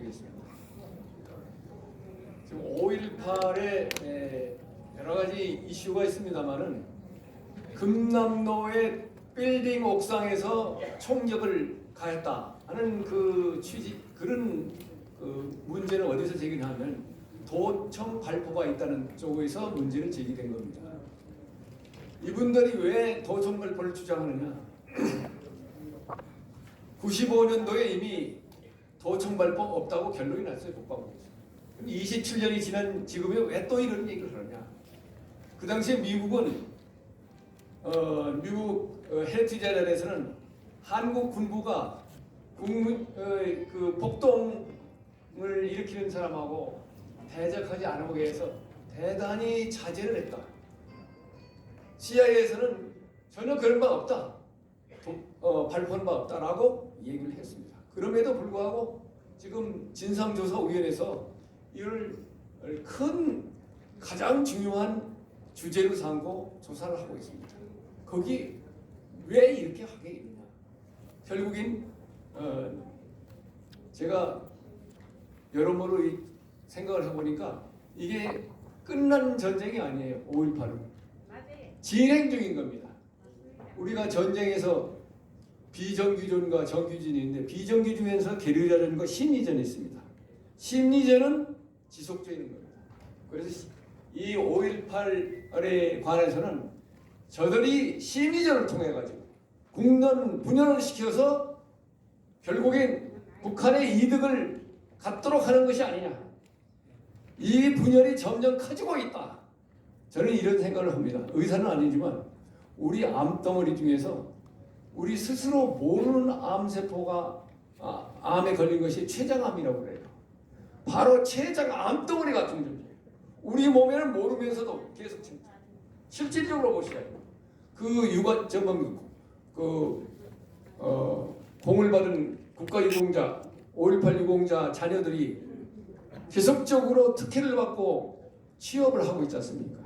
말씀드리겠습니다. 지금 5.18에 여러 가지 이슈가 있습니다만은 금남로의 빌딩 옥상에서 총격을 가했다 하는 그 취지, 그런 그 문제는 어디서 제기하면 도청 발포가 있다는 쪽에서 문제는 제기된 겁니다. 이분들이 왜 도청 발포를 주장하느냐? 95년도에 이미 도청 발포 없다고 결론이 났어요, 국방부에서. 27년이 지난 지금에 왜 또 이런 얘기를 하느냐? 그 당시에 미국은 미국 헤리티지 자료에서는 한국 군부가 그 폭동을 일으키는 사람하고 대적하지 않기 위해서 대단히 자제를 했다. CIA에서는 전혀 그런 바 없다. 발표한 바 없다라고 얘기를 했습니다. 그럼에도 불구하고 지금 진상조사위원회에서 이를 큰 가장 중요한 주제로 삼고 조사를 하고 있습니다. 거기 왜 이렇게 하게 되느냐? 결국엔 제가 여러모로 생각을 해보니까 이게 끝난 전쟁이 아니에요. 5.18은 진행 중인 겁니다. 우리가 전쟁에서 비정규전과 정규전이 있는데 비정규전에서 게릴라전과 심리전이 있습니다. 심리전은 지속적인 겁니다. 그래서 이 5.18에 관해서는 저들이 심리전을 통해 가지고 국론 분열을 시켜서 결국엔 북한의 이득을 갖도록 하는 것이 아니냐. 이 분열이 점점 커지고 있다. 저는 이런 생각을 합니다. 의사는 아니지만 우리 암덩어리 중에서 우리 스스로 모르는 암세포가 암에 걸린 것이 췌장암이라고 그래요. 바로 췌장 암덩어리 같은 존재예요. 우리 몸에는 모르면서도 계속 실질적으로 보시라요. 그 공을 받은 국가유공자 5.18 유공자 자녀들이 계속적으로 특혜를 받고 취업을 하고 있지 않습니까?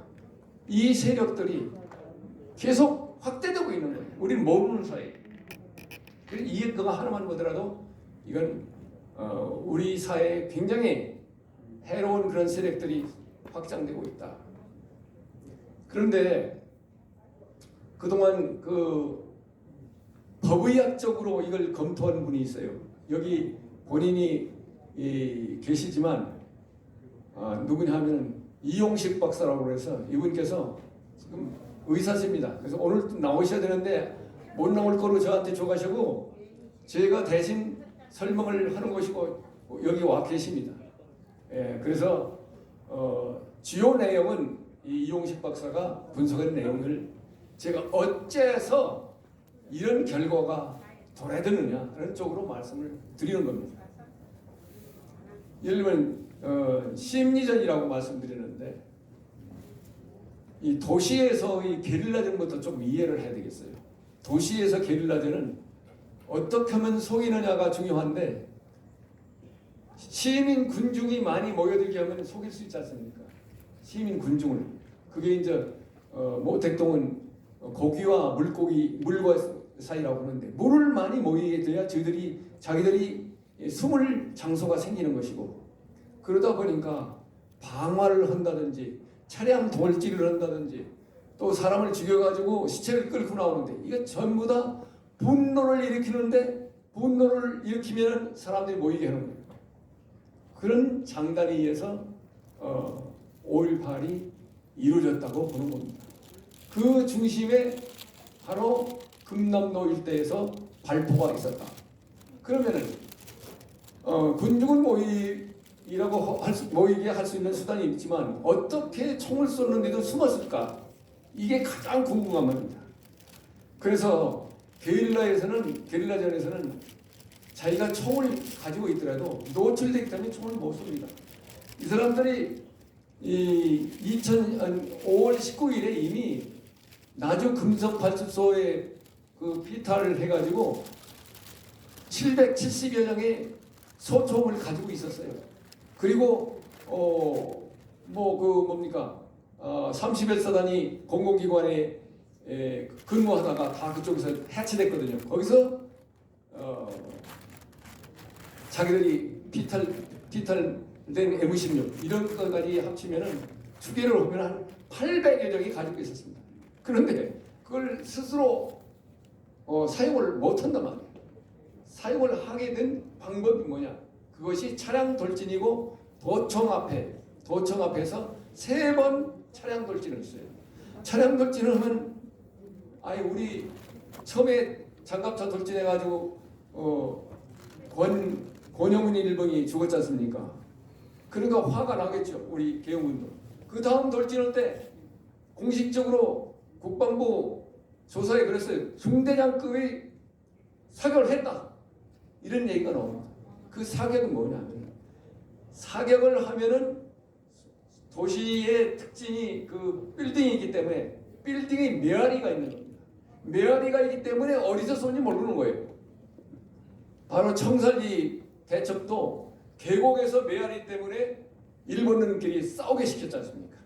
이 세력들이 계속 확대되고 있는 거예요. 우리는 모르는 사이에. 그래서 이해가 하나만 보더라도 이건 우리 사회에 굉장히 해로운 그런 세력들이 확장되고 있다. 그런데 그동안 그 법의학적으로 이걸 검토한 분이 있어요. 여기 본인이 계시지만 누구냐 하면 이용식 박사라고 해서 이분께서 지금 의사십니다. 그래서 오늘 나오셔야 되는데 못 나올 거로 저한테 줘가시고 제가 대신 설명을 하는 것이고 여기 와 계십니다. 예, 그래서 주요 내용은 이용식 박사가 분석한 내용을 제가 어째서 이런 결과가 도래되느냐 그런 쪽으로 말씀을 드리는 겁니다. 예를 들면 심리전이라고 말씀드리는데 이 도시에서 이 게릴라전부터 좀 이해를 해야 되겠어요. 도시에서 게릴라전은 어떻게 하면 속이느냐가 중요한데 시민 군중이 많이 모여들게 하면 속일 수 있지 않습니까? 시민 군중을. 그게 이제 모택동은 고기와 물과 사이라고 하는데 물을 많이 모이게 돼야 자기들이 숨을 장소가 생기는 것이고 그러다 보니까 방화를 한다든지 차량 돌질을 한다든지 또 사람을 죽여가지고 시체를 끌고 나오는데 이게 전부 다 분노를 일으키는데 분노를 일으키면 사람들이 모이게 하는 거예요. 그런 장단에 의해서 5.18이 이루어졌다고 보는 겁니다. 그 중심에 바로 금남로 일대에서 발포가 있었다. 그러면은 군중을 모이게 할 수 있는 수단이 있지만 어떻게 총을 쏘는데도 숨었을까? 이게 가장 궁금한 겁니다. 그래서 게릴라전에서는 자기가 총을 가지고 있더라도 노출되기 때문에 총을 못 쏩니다. 이 사람들이 5월 19일에 이미 나주 금성 발전소에 그 피탈을 해가지고 770여 장의 소총을 가지고 있었어요. 그리고 31사단이 공공기관에 근무하다가 다 그쪽에서 해체됐거든요. 거기서 자기들이 피탈 피탈된 M16 이런 것까지 합치면은 추계를 보면 한 800여 정이 가지고 있었습니다. 그런데 그걸 스스로 사용을 못한단 말이에요. 사용을 하게 된 방법이 뭐냐? 그것이 차량 돌진이고 도청 앞에서 3번 차량 돌진을 했어요. 차량 돌진을 하면 우리 처음에 장갑차 돌진해가지고 권영훈 일병이 죽었지 않습니까? 그러니까 화가 나겠죠. 우리 계엄군도. 그 다음 돌진할 때 공식적으로 국방부 조사에 그랬어요. 중대장급의 사격을 했다. 이런 얘기가 나옵니다. 그 사격은 뭐냐면 사격을 하면은 도시의 특징이 그 빌딩이기 때문에 빌딩에 메아리가 있는 겁니다. 메아리가 있기 때문에 어디서 쏜지 모르는 거예요. 바로 청살리 대첩도 계곡에서 메아리 때문에 일본인들끼리 싸우게 시켰지 않습니까?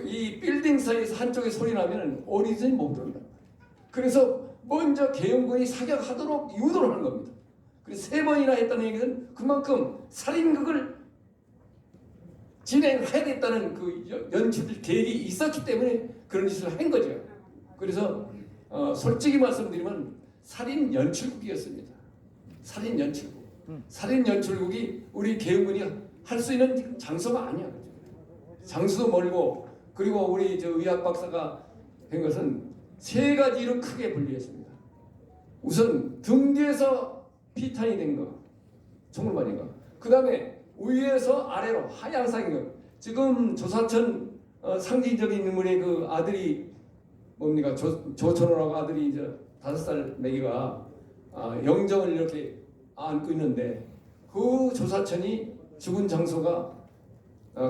이 빌딩 사이에서 한쪽에 소리 나면 어디서든지 못 들어온다. 그래서 먼저 계엄군이 사격하도록 유도를 하는 겁니다. 그래서 3번이나 했다는 얘기는 그만큼 살인극을 진행해야 됐다는 그 연출 계획이 있었기 때문에 그런 짓을 한 거죠. 그래서 솔직히 말씀드리면 살인 연출국이었습니다. 살인 연출국. 살인 연출국이 우리 계엄군이 할 수 있는 장소가 아니야. 장소도 멀고 그리고 우리 의학 박사가 한 것은 3가지로 크게 분리했습니다. 우선 등 뒤에서 피탄이 된 거, 총물반인가. 그 다음에 위에서 아래로 하향상인 거. 지금 조사천 상징적인 인물의 그 아들이 뭡니까? 조천호라고 아들이 이제 5살 매기가 영정을 이렇게 안고 있는데 그 조사천이 죽은 장소가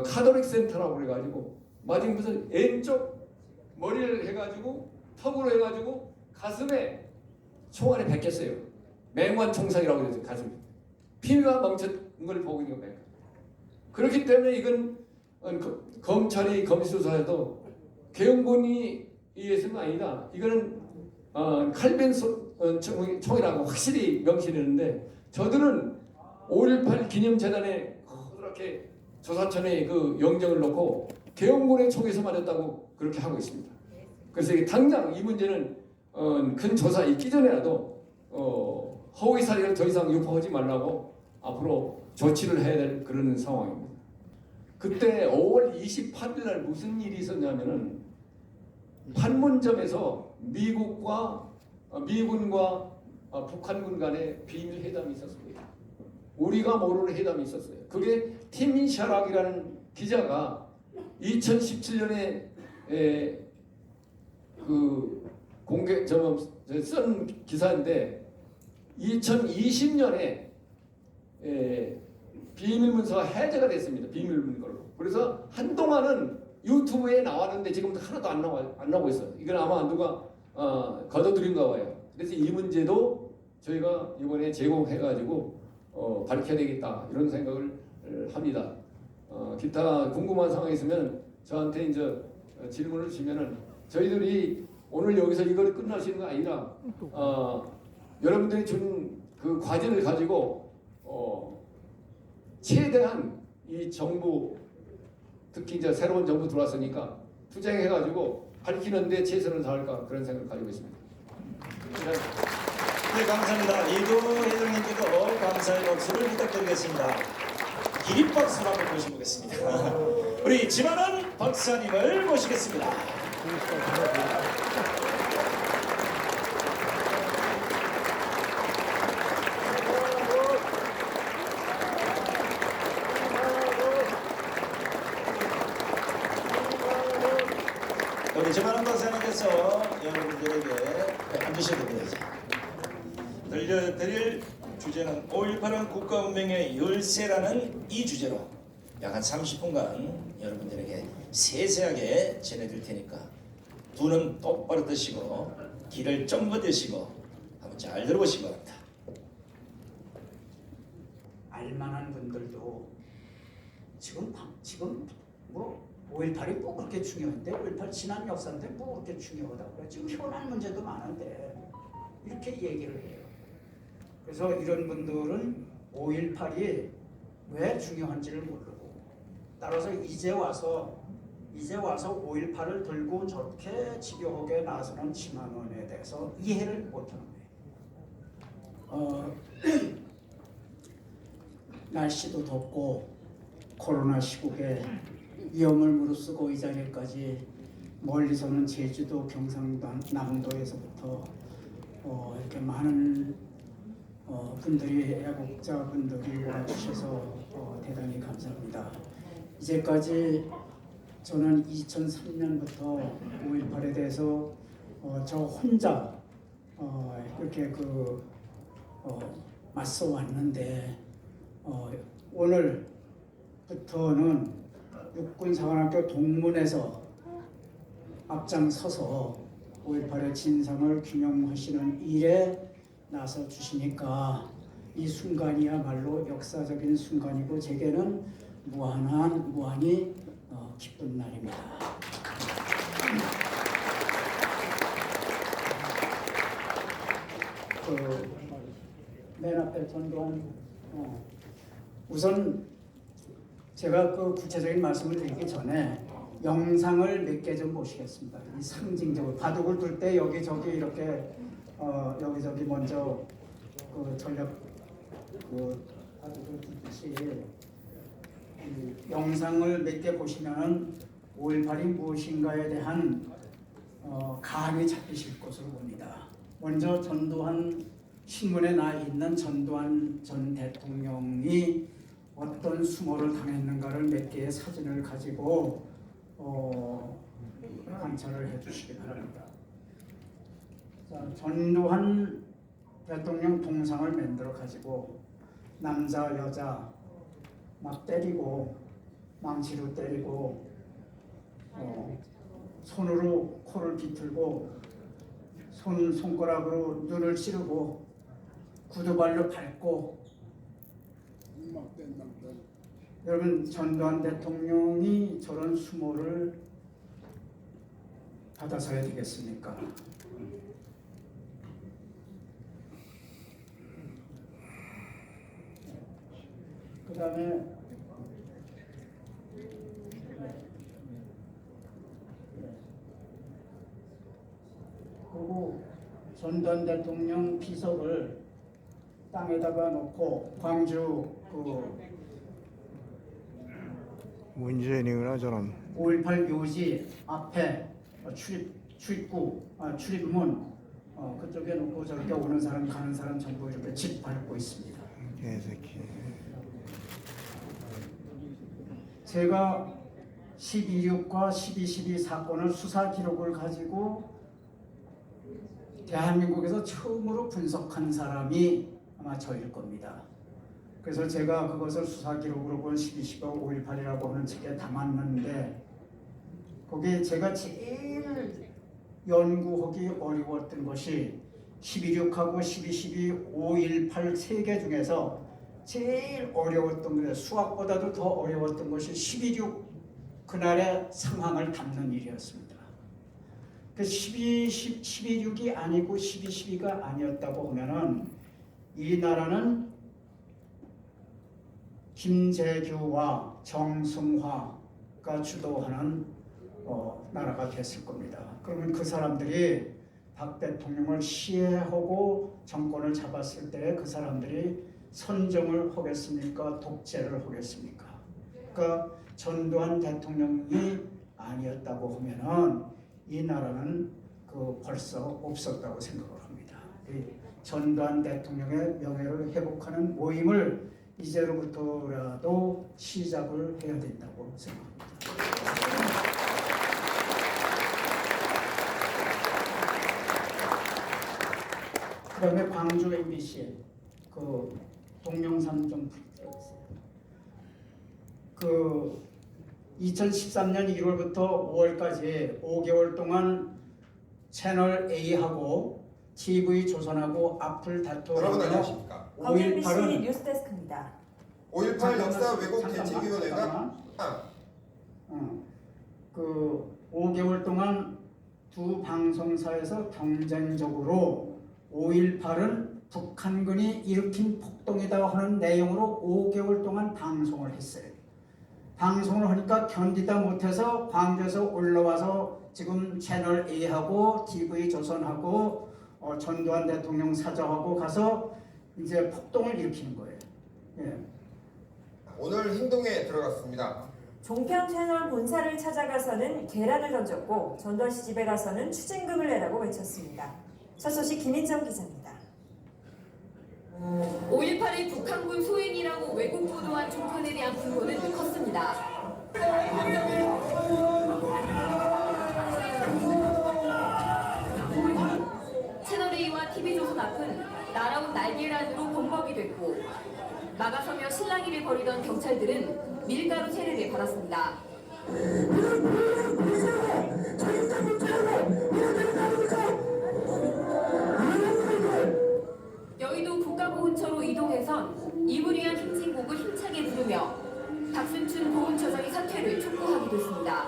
카톨릭 센터라고 그래가지고 맞은편에서 왼쪽 머리를 해가지고 턱으로 해가지고 가슴에 총알이 베꼈어요. 맹관 총상이라고 그러죠. 가슴에 피가 멈춘 걸 보고 있는 거예요. 그렇기 때문에 이건 검찰이 검수조사에도 계엄군이 이해서는 아니다. 이거는 칼빈 총이라고 확실히 명시되는데 저들은 5.18 기념재단에 그렇게 조사천에 그 영정을 놓고 계엄군의 총에서 맞았다고 그렇게 하고 있습니다. 그래서 당장 이 문제는 큰 조사 있기 전에라도 허위 사실을 더 이상 유포하지 말라고 앞으로 조치를 해야 될 그런 상황입니다. 그때 5월 28일 날 무슨 일이 있었냐면은 판문점에서 미군과 북한군 간의 비밀 회담이 있었습니다. 우리가 모르는 회담이 있었어요. 그게 팀 샤락이라는 기자가 2017년에 그 공개 쓴 기사인데 2020년에 비밀문서가 해제가 됐습니다. 비밀문서로. 그래서 한동안은 유튜브에 나왔는데 지금도 하나도 안 나오고 있어요. 이건 아마 누가 거둬들인가 봐요. 그래서 이 문제도 저희가 이번에 제공해가지고 밝혀야 되겠다 이런 생각을 합니다. 기타 궁금한 상황이 있으면 저한테 이제 질문을 주시면은 저희들이 오늘 여기서 이걸 끝나시는 거 아니라 여러분들이 준 그 과제를 가지고 최대한 이 정부 특히 이제 새로운 정부 들어왔으니까 투쟁해가지고 밝히는데 최선을 다할까 그런 생각을 가지고 있습니다. 네, 감사합니다. 이도 회장님께도 감사의 박수를 부탁드리겠습니다. 기립박수로 한번 모셔보겠습니다. 우리 지만원 박사님을 모시겠습니다. 우리 지만원 박사님께서 여러분들에게 앉으셔도 됩니다. 들려드릴 주제는 5.18은 국가운명의 열쇠라는 이 주제로 약 한 30분간 여러분들에게 세세하게 전해드릴 테니까 두 눈 똑바로 뜨시고 귀를 쫑긋 뜨시고 한번 잘 들어보시기 바랍니다. 알만한 분들도 지금 뭐 5.18이 뭐 그렇게 중요한데 5.18 지난 역사인데 뭐 그렇게 중요하다고 그래. 지금 현안 문제도 많은데 이렇게 얘기를 해요. 그래서 이런 분들은 5.18이 왜 중요한지를 모르고 따라서 이제 와서 5.18을 들고 저렇게 집요하게 나서는 친한원에 대해서 이해를 못하는 거예요. 날씨도 덥고 코로나 시국에 위험을 무릅쓰고 이 자리까지 멀리서는 제주도, 경상남도에서부터 이렇게 많은 분들이 애국자분들이 와주셔서 대단히 감사합니다. 이제까지 저는 2003년부터 5.18에 대해서 저 혼자 이렇게 맞서 왔는데 오늘부터는 육군사관학교 동문에서 앞장서서 5.18의 진상을 규명하시는 일에 나서 주시니까 이 순간이야말로 역사적인 순간이고 제게는 무한히 기쁜 날입니다. 맨 앞에 전두환 우선 제가 구체적인 말씀을 드리기 전에 영상을 몇 개 좀 보시겠습니다. 이 상징적으로 바둑을 둘 때 여기저기 이렇게 여기저기 먼저 전략 바둑을 두듯이 영상을 몇 개 보시면은 5.18이 무엇인가에 대한 감이 잡히실 것으로 봅니다. 먼저 전두환 신문에 나 있는 전두환 전 대통령이 어떤 수모를 당했는가를 몇 개의 사진을 가지고 관찰을 해주시기 바랍니다. 자, 전두환 대통령 동상을 만들어 가지고 남자 여자 막 때리고 망치로 때리고 손으로 코를 비틀고 손가락으로 눈을 찌르고 구두발로 밟고 여러분 전두환 대통령이 저런 수모를 받아서야 되겠습니까? 그 다음에 그리고 전두환 대통령 비석을 땅에다가 놓고 광주 문재인이구나 저는. 5.18 묘지 앞에 출입문 그쪽에 놓고 저렇게 오는 사람 가는 사람 전부 이렇게 짓밟고 있습니다. 개새끼. 제가 12.6과 12.12 사건을 수사 기록을 가지고 대한민국에서 처음으로 분석한 사람이 아마 저일 겁니다. 그래서 제가 그것을 수사 기록으로 본 12.15 5.18이라고 하는 책에 담았는데 거기에 제가 제일 연구하기 어려웠던 것이 12.6하고 12.12, 5.18 세 개 중에서 제일 어려웠던 게 수학보다도 더 어려웠던 것이 12.6 그날의 상황을 담는 일이었습니다. 그 12.6이 아니고 12.12가 아니었다고 하면은 이 나라는 김재규와 정승화가 주도하는 나라가 됐을 겁니다. 그러면 그 사람들이 박 대통령을 시해하고 정권을 잡았을 때 그 사람들이 선정을 하겠습니까? 독재를 하겠습니까? 그러니까 전두환 대통령이 아니었다고 하면은 이 나라는 벌써 없었다고 생각을 합니다. 전두환 대통령의 명예를 회복하는 모임을 이제로부터라도 시작을 해야 된다고 생각합니다. 그 다음에 광주 MBC 동영상 좀 부탁드리겠습니다. 2013년 1월부터 5월까지 5개월 동안 채널 A하고 TV 조선하고 앞을 다투며 여러분 안녕하십니까? MBC 5.18은 뉴스데스크입니다. 5.18 역사 왜곡 대책위원회가 그 5개월 동안 두 방송사에서 경쟁적으로 5.18은 북한군이 일으킨 폭동이다 하는 내용으로 5개월 동안 방송을 했어요. 방송을 하니까 견디다 못해서 광주에서 올라와서 지금 채널 A하고 TV조선하고 전두환 대통령 사저하고 가서 이제 폭동을 일으키는 거예요. 예. 오늘 행동에 들어갔습니다. 종편 채널 본사를 찾아가서는 계란을 던졌고 전두환 씨 집에 가서는 추징금을 내라고 외쳤습니다. 첫 소식 김인정 기자입니다. 5.18의 북한군 소행이라고 외국 보도한 종편에 대한 분노는 컸습니다. 채널A와 TV조선 앞은 날아온 날계란으로 범벅이 됐고 막아서며 실랑이를 벌이던 경찰들은 밀가루 세례를 받았습니다. 여의도 국가보훈처로 이동해선 이불 위한 행진곡을 힘차게 부르며 박승춘 보훈처장의 사퇴를 촉구하기도 했습니다.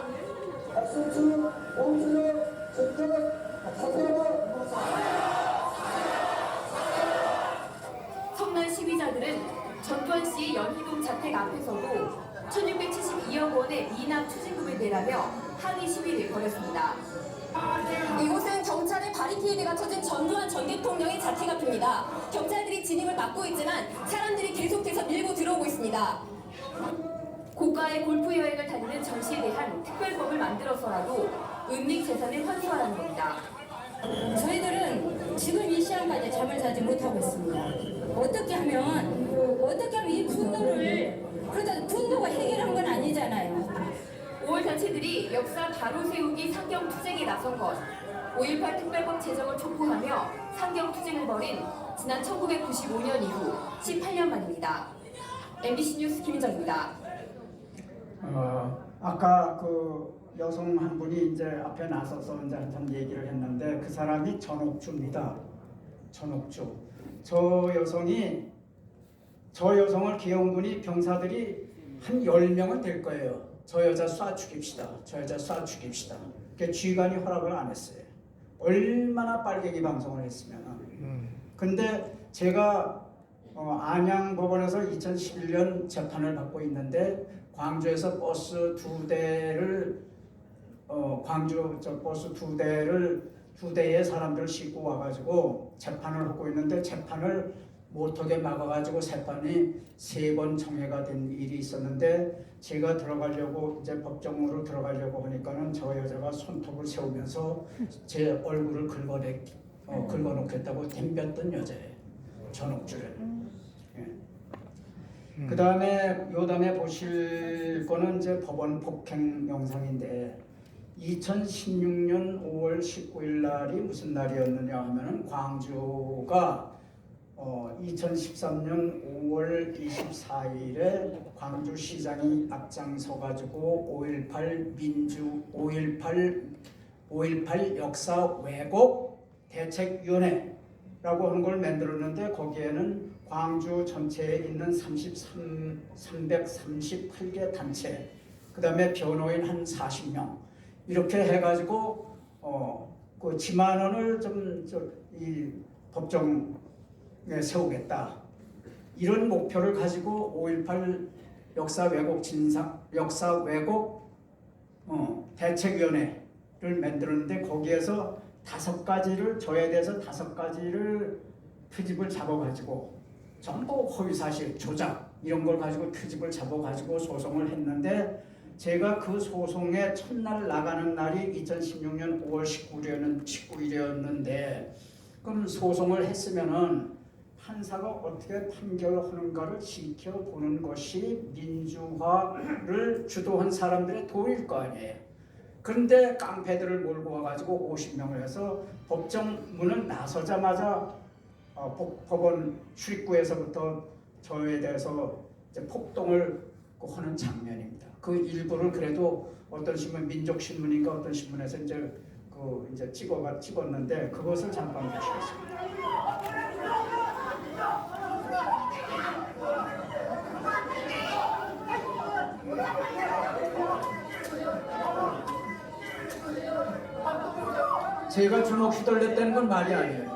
성난 시위자들은 전두환 씨의 연희동 자택 앞에서도 1672억 원의 미납 추징금을 내라며 항의 시위를 벌였습니다. 이곳은 경찰의 바리케이드가 쳐진 전두환 전 대통령의 자택 앞입니다. 경찰들이 진입을 막고 있지만 사람들이 계속해서 밀고 들어오고 있습니다. 고가의 골프 여행을 다니는 전 씨에 대한 특별법을 만들어서라도 은닉 재산을 환수하라는 겁니다. 저희들은 지금 이 시간까지 잠을 자지 못하고 있습니다. 어떻게 하면 이 분노를, 그러다 분노가 해결한 건 아니잖아요. 5월 단체들이 역사 바로 세우기 상경 투쟁에 나선 것, 5.18 특별법 제정을 촉구하며 상경 투쟁을 벌인 지난 1995년 이후 18년 만입니다. MBC 뉴스 김인정입니다. 아까 그 여성 한 분이 이제 앞에 나서서 이제 한참 얘기를 했는데 그 사람이 전옥주입니다. 전옥주. 저 여성을 기영군이 병사들이 한 10명은 될 거예요. 저 여자 쏴 죽입시다. 저 여자 쏴 죽입시다. 그 쥐관이 허락을 안 했어요. 얼마나 빨갱이 방송을 했으면. 근데 제가 안양법원에서 2011년 재판을 받고 있는데 광주에서 버스 두 대를 광주 버스 두 대의 사람들을 싣고 와가지고 재판을 하고 있는데 재판을 못하게 막아가지고 재판이 3번 정회가 된 일이 있었는데 제가 들어가려고 이제 법정으로 들어가려고 하니까는 저 여자가 손톱을 세우면서 제 얼굴을 긁어놓겠다고 덤볐던 여자예요. 전옥주를. 그 다음에 보실 거는 이제 법원 폭행 영상인데 2016년 5월 19일 날이 무슨 날이었느냐 하면은 광주가 2013년 5월 24일에 광주시장이 앞장서 가지고 5.18 역사 왜곡 대책위원회라고 하는 걸 만들었는데 거기에는 광주 전체에 있는 338개 단체, 그 다음에 변호인 한 40명 이렇게 해가지고 그 10만 원을 이 법정에 세우겠다 이런 목표를 가지고 5.18 역사 왜곡 대책위원회를 만들었는데 거기에서 5가지를 저에 대해서 5가지를 트집을 잡아가지고 전부 허위사실, 조작 이런 걸 가지고 트집을 잡아가지고 소송을 했는데 제가 그 소송의 첫날 나가는 날이 2016년 5월 19일이었는데 그럼 소송을 했으면은 판사가 어떻게 판결하는가를 지켜보는 것이 민주화를 주도한 사람들의 도리일 거 아니에요. 그런데 깡패들을 몰고 와가지고 50명을 해서 법정 문을 나서자마자 법원 출입구에서부터 저에 대해서 이제 폭동을 하는 장면입니다. 그 일부를 그래도 어떤 신문, 민족신문인가 어떤 신문에서 이제 찍었는데 그것을 잠깐 보시겠습니다. 제가 주먹 휘둘렸다는 건 말이 아니에요.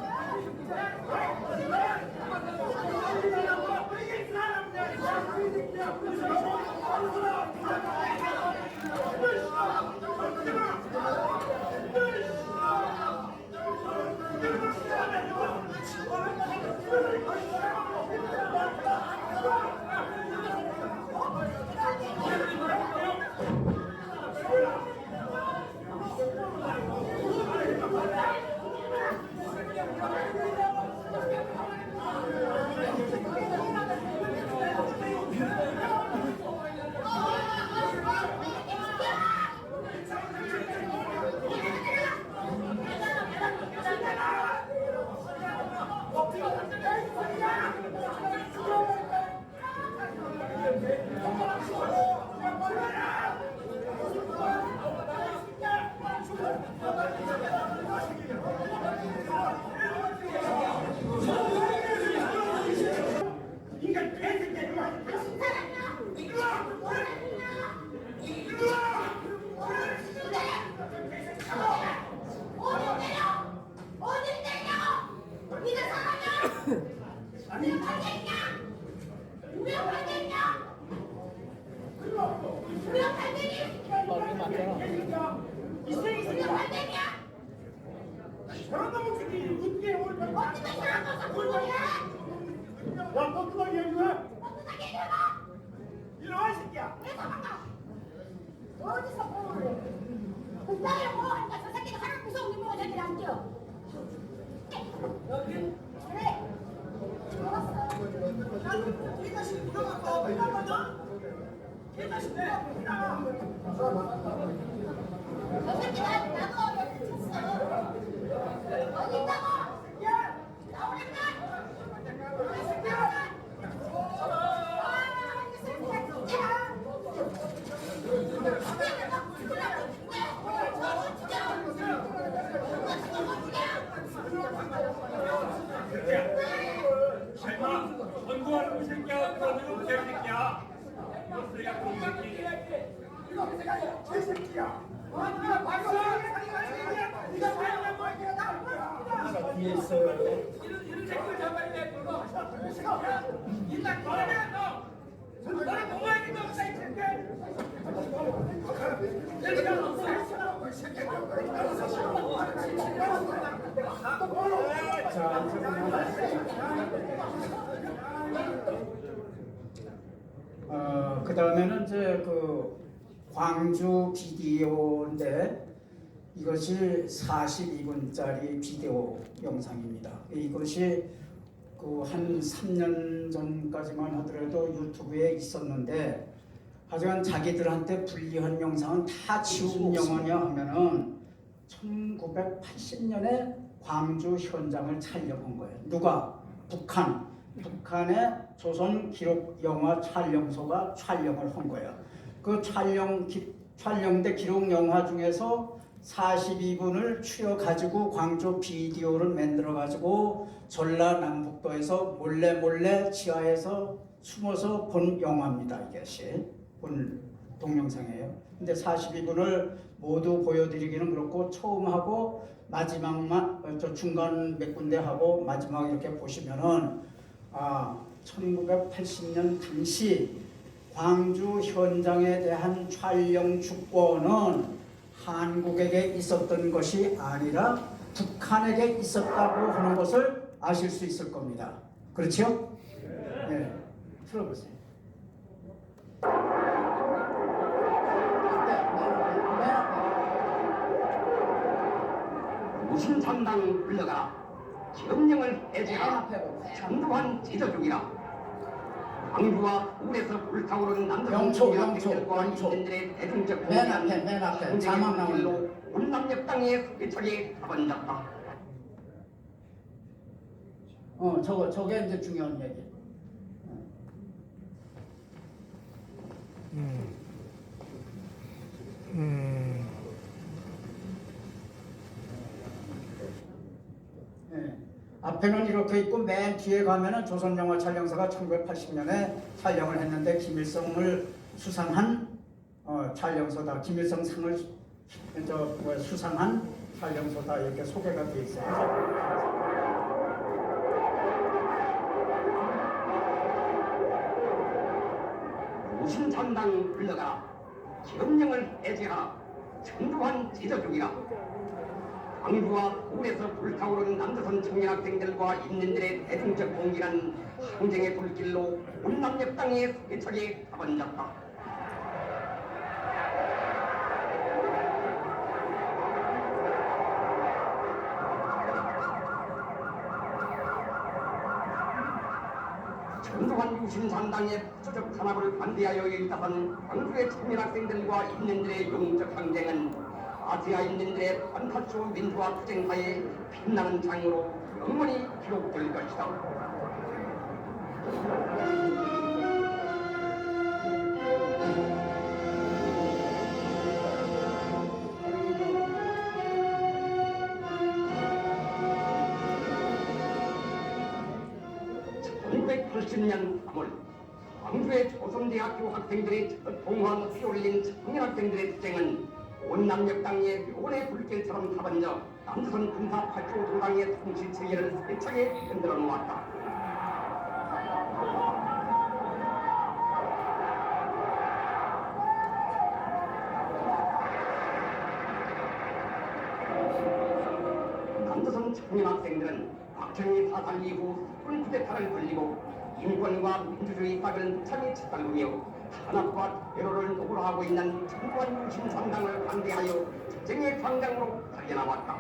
어디서 뭐래? 국가를 뭐 하니까 저 새끼가 하나 무서운 게 뭐가 저기 안 뛰어. 여기? 그래. 알았어. 우리가 지금 들어가서 들어가자. 걔가 지금 들어가. 저 새끼 나도 여기 쳤어. 어디 있다고? 야! 나오니까! 이 새끼야! 이 새끼야 진짜! 전두환 새끼야, 그러면 개새끼야. 너쓰리가 공새끼. 개새끼야. 네가 박수. 네가 발언한 거야. 네가 나올 거야. 뒤에 있어요. 이런 새끼를 잡아야 돼. 일단 너네 너. 너네 공부하기도 없어 이 새끼. 내가 없어. 그 다음에는 이제 그 광주 비디오인데 이것이 42분짜리 비디오 영상입니다. 이것이 그 한 3년 전까지만 하더라도 유튜브에 있었는데 하지만 자기들한테 불리한 영상은 다 지운 영화냐 하면은 1980년에 광주 현장을 촬영한 거예요. 누가? 북한의 조선 기록 영화 촬영소가 촬영을 한 거예요. 그 촬영대 기록 영화 중에서 42분을 추려 가지고 광주 비디오를 만들어 가지고 전라남북도에서 몰래 지하에서 숨어서 본 영화입니다. 이것이 본 동영상이에요. 근데 42분을 모두 보여드리기는 그렇고 처음하고 마지막만 저 중간 몇 군데 하고 마지막 이렇게 보시면은 1980년 당시 광주 현장에 대한 촬영 주권은 한국에게 있었던 것이 아니라 북한에게 있었다고 하는 것을 아실 수 있을 겁니다. 그렇죠? 네. 들어보세요. 무신산당 불러가 점령을 해제하라. 전두환 제저중이라. 광주와 울에서 불타오르는 남성과 인민들의 대중적 맨 앞에 자막 나오는 온남역 땅의 회초리에 타번졌다. 저게 이제 중요한 얘기. 앞에는 이렇게 있고 맨 뒤에 가면은 조선영화 촬영사가 1980년에 촬영을 했는데 김일성을 수상한 촬영소다. 김일성 상을 수상한 촬영소다. 이렇게 소개가 되어 있어요. 무신산당 불러가 점령을 해제하라. 전두환 제저중이라. 광주와 울에서 불타오르는 남조선 청년 학생들과 인민들의 대중적 공기란 항쟁의 불길로 온남역 땅의 회초리에 타번졌다. 전두환 유신산당의 부조적 탄압을 반대하여 일어선 광주의 청년 학생들과 인민들의 용적 항쟁은 아시아 인민들의 반타초 민주화 투쟁사의 빛나는 장으로 영원히 기록될 것이다. (1980년 3월) 광주의 조선대학교 학생들의 동환 휘올린 청년학생들의 투쟁은 온남역 땅의 묘원의 불길처럼 타번져 남조선 군사 8조 도당의 통치 체계를 세차게 흔들어 놓았다. 학생들은 박정희 사상 이후 군 쿠데타를 벌리고 인권과 민주주의 싹을 무참히 짓밟으며 탄압과 테러를 노골하고 있는 전두환 유신 상당을 반대하여 투쟁의 광장으로 달려나왔다.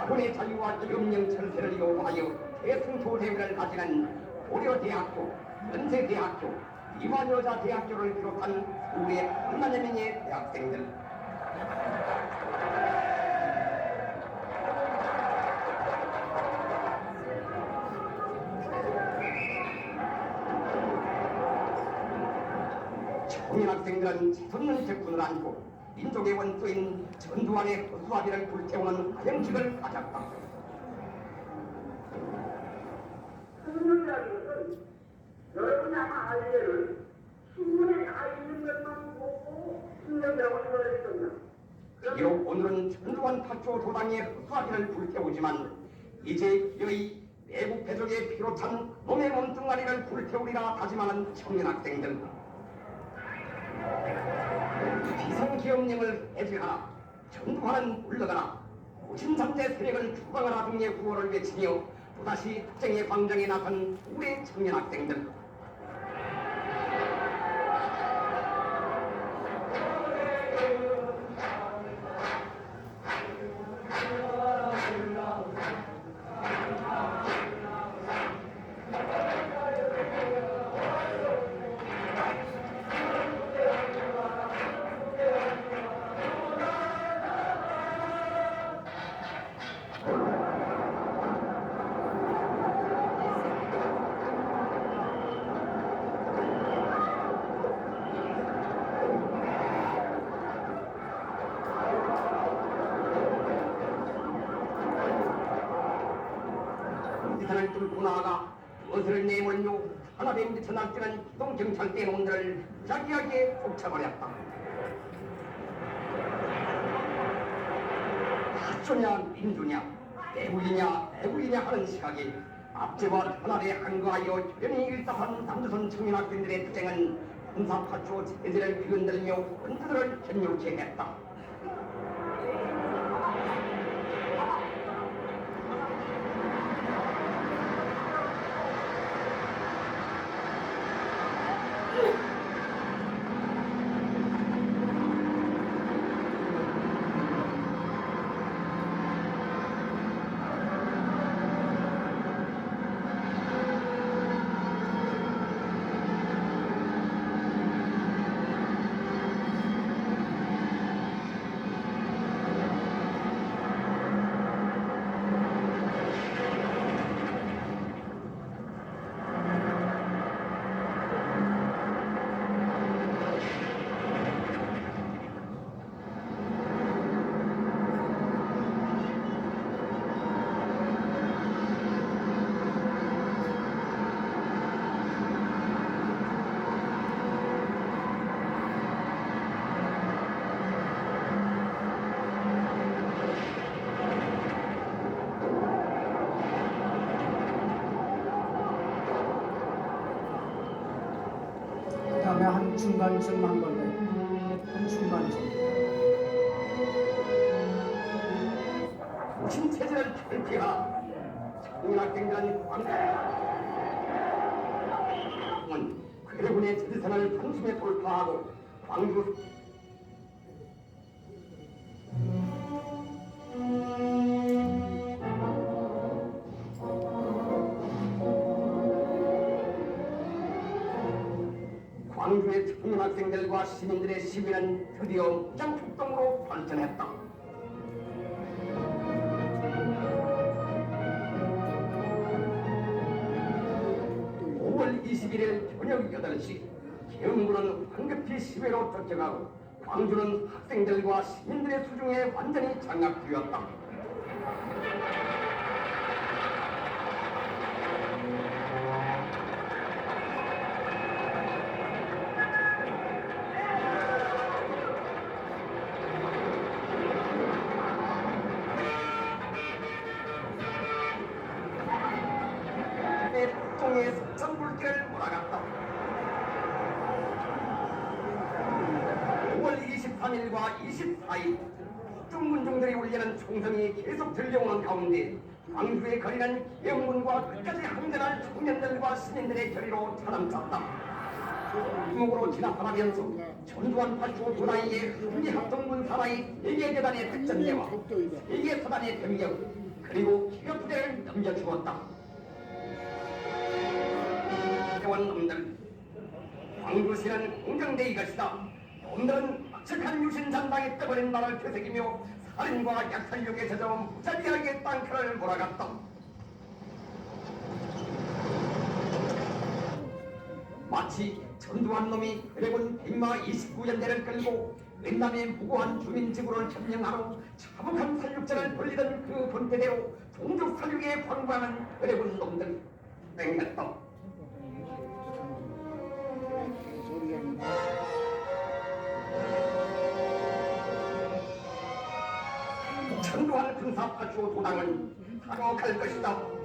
학원의 자유와 기업령 철폐를 요구하여 대승초 대회를 가지는 고려대학교, 연세대학교, 이화여자대학교를 비롯한 서울의 만여 명의 대학생들. 청년 학생들은 재솟는 적군을 안고 민족의 원수인 전두환의 허수아비를 불태우는 화형식을 가졌다. 국민이라는 것은 여러분이 아마 알기에는 신문에 나 있는 것만 보고 신명이라고 생각을 했었나? 비록 오늘은 전두환 파초 도당의 허수아비를 불태우지만 이제 여의 내부 패족의 피로 찬 놈의 몸뚱아리를 불태우리라 다짐하는 청년 학생들. 비상기업령을 해제하라, 전두환은 물러가라, 고신삼대 세력을 추방하라 등의 구호를 외치며 또다시 투쟁의 광장에 나선 우리 청년 학생들. 산을 뚫고 나아가 것을 내몰며 하나에 미쳐 날뛰는 기동경찰대 놈들을 무작위하게 쫓아버렸다. 사초냐 민주냐 애국이냐 애국이냐 하는 시각이 압제와 탄압에 항거하여 조련이 일답한 남조선 청년 학생들의 투쟁은 군사파초 체제를 뒤흔들며 원투들을 견고케 했다. 그다음에 한 중간쯤 한 건데 한 중간쯤. 신체제를 철폐하라. 청년학생들은 광주는 괴뢰군의 제지선을 단숨에 돌파하고 광주 광주의 청년학생들과 시민들의 시위는 드디어 무장폭동으로 발전했다. 5월 21일 저녁 8시 계엄군은 황급히 시외로 쫓겨가고 광주는 학생들과 시민들의 수중에 완전히 장악되었다. 몰아갔다. 5월 23일과 24일 중문중들이 울리는 총성이 계속 들려오는 가운데 광주의 거리는 영문과 끝까지 항전할 청년들과 시민들의 거리로 차람찼다. 주목으로 진압하면서 전두환 파쇼 도라이의 한미합동군 사나이 4개 대단의 특전대와 3개 사단의 병력 그리고 기업 부대를 넘겨주었다. 대원 놈들 광주시는 공정대의 것이다. 놈들은 악측한 유신잔당이 떠버린 나를 되새기며 살인과 약탈욕에 젖어 무자비하게 땅크를 몰아갔다. 마치 전두환 놈이 그래군 백마 29연대를 끌고 웬남의 무고한 주민 지구를 점령하러 참혹한 살육전을 벌리던 그 본태대로 종족 살육에 광부하는 그래군 놈들 맹했다. 전두환 군사파쇼 도당은 바로 갈 것이다.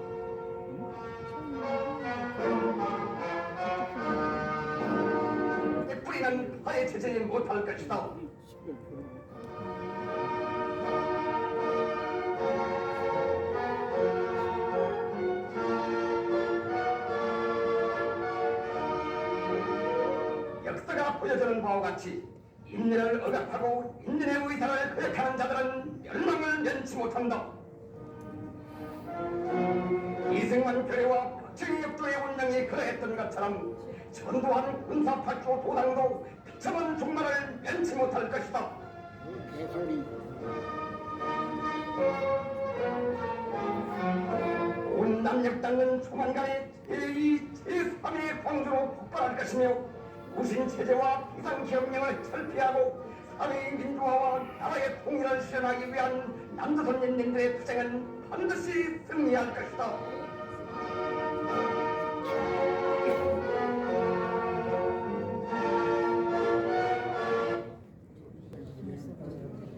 뿌리는 파헤치지 못할 것이다. 역사가 보여주는 바와 같이 인내를 억압하고 인내의 의사를 거역하는 자들은 멸망을 면치 못한다. 이승만 교회와 박정희역도의 운명이 그러했던 것처럼 전두환 군사파쇼 도당도 비참한 종말을 면치 못할 것이다. 온 남녘땅은 조만간에 제2, 제3의 광주로 폭발할 것이며 무신체제와 비상기업령을 철폐하고 사회의 민주화와 나라의 통일을 실현하기 위한 남조선 인민들의 투쟁은 반드시 승리할 것이다.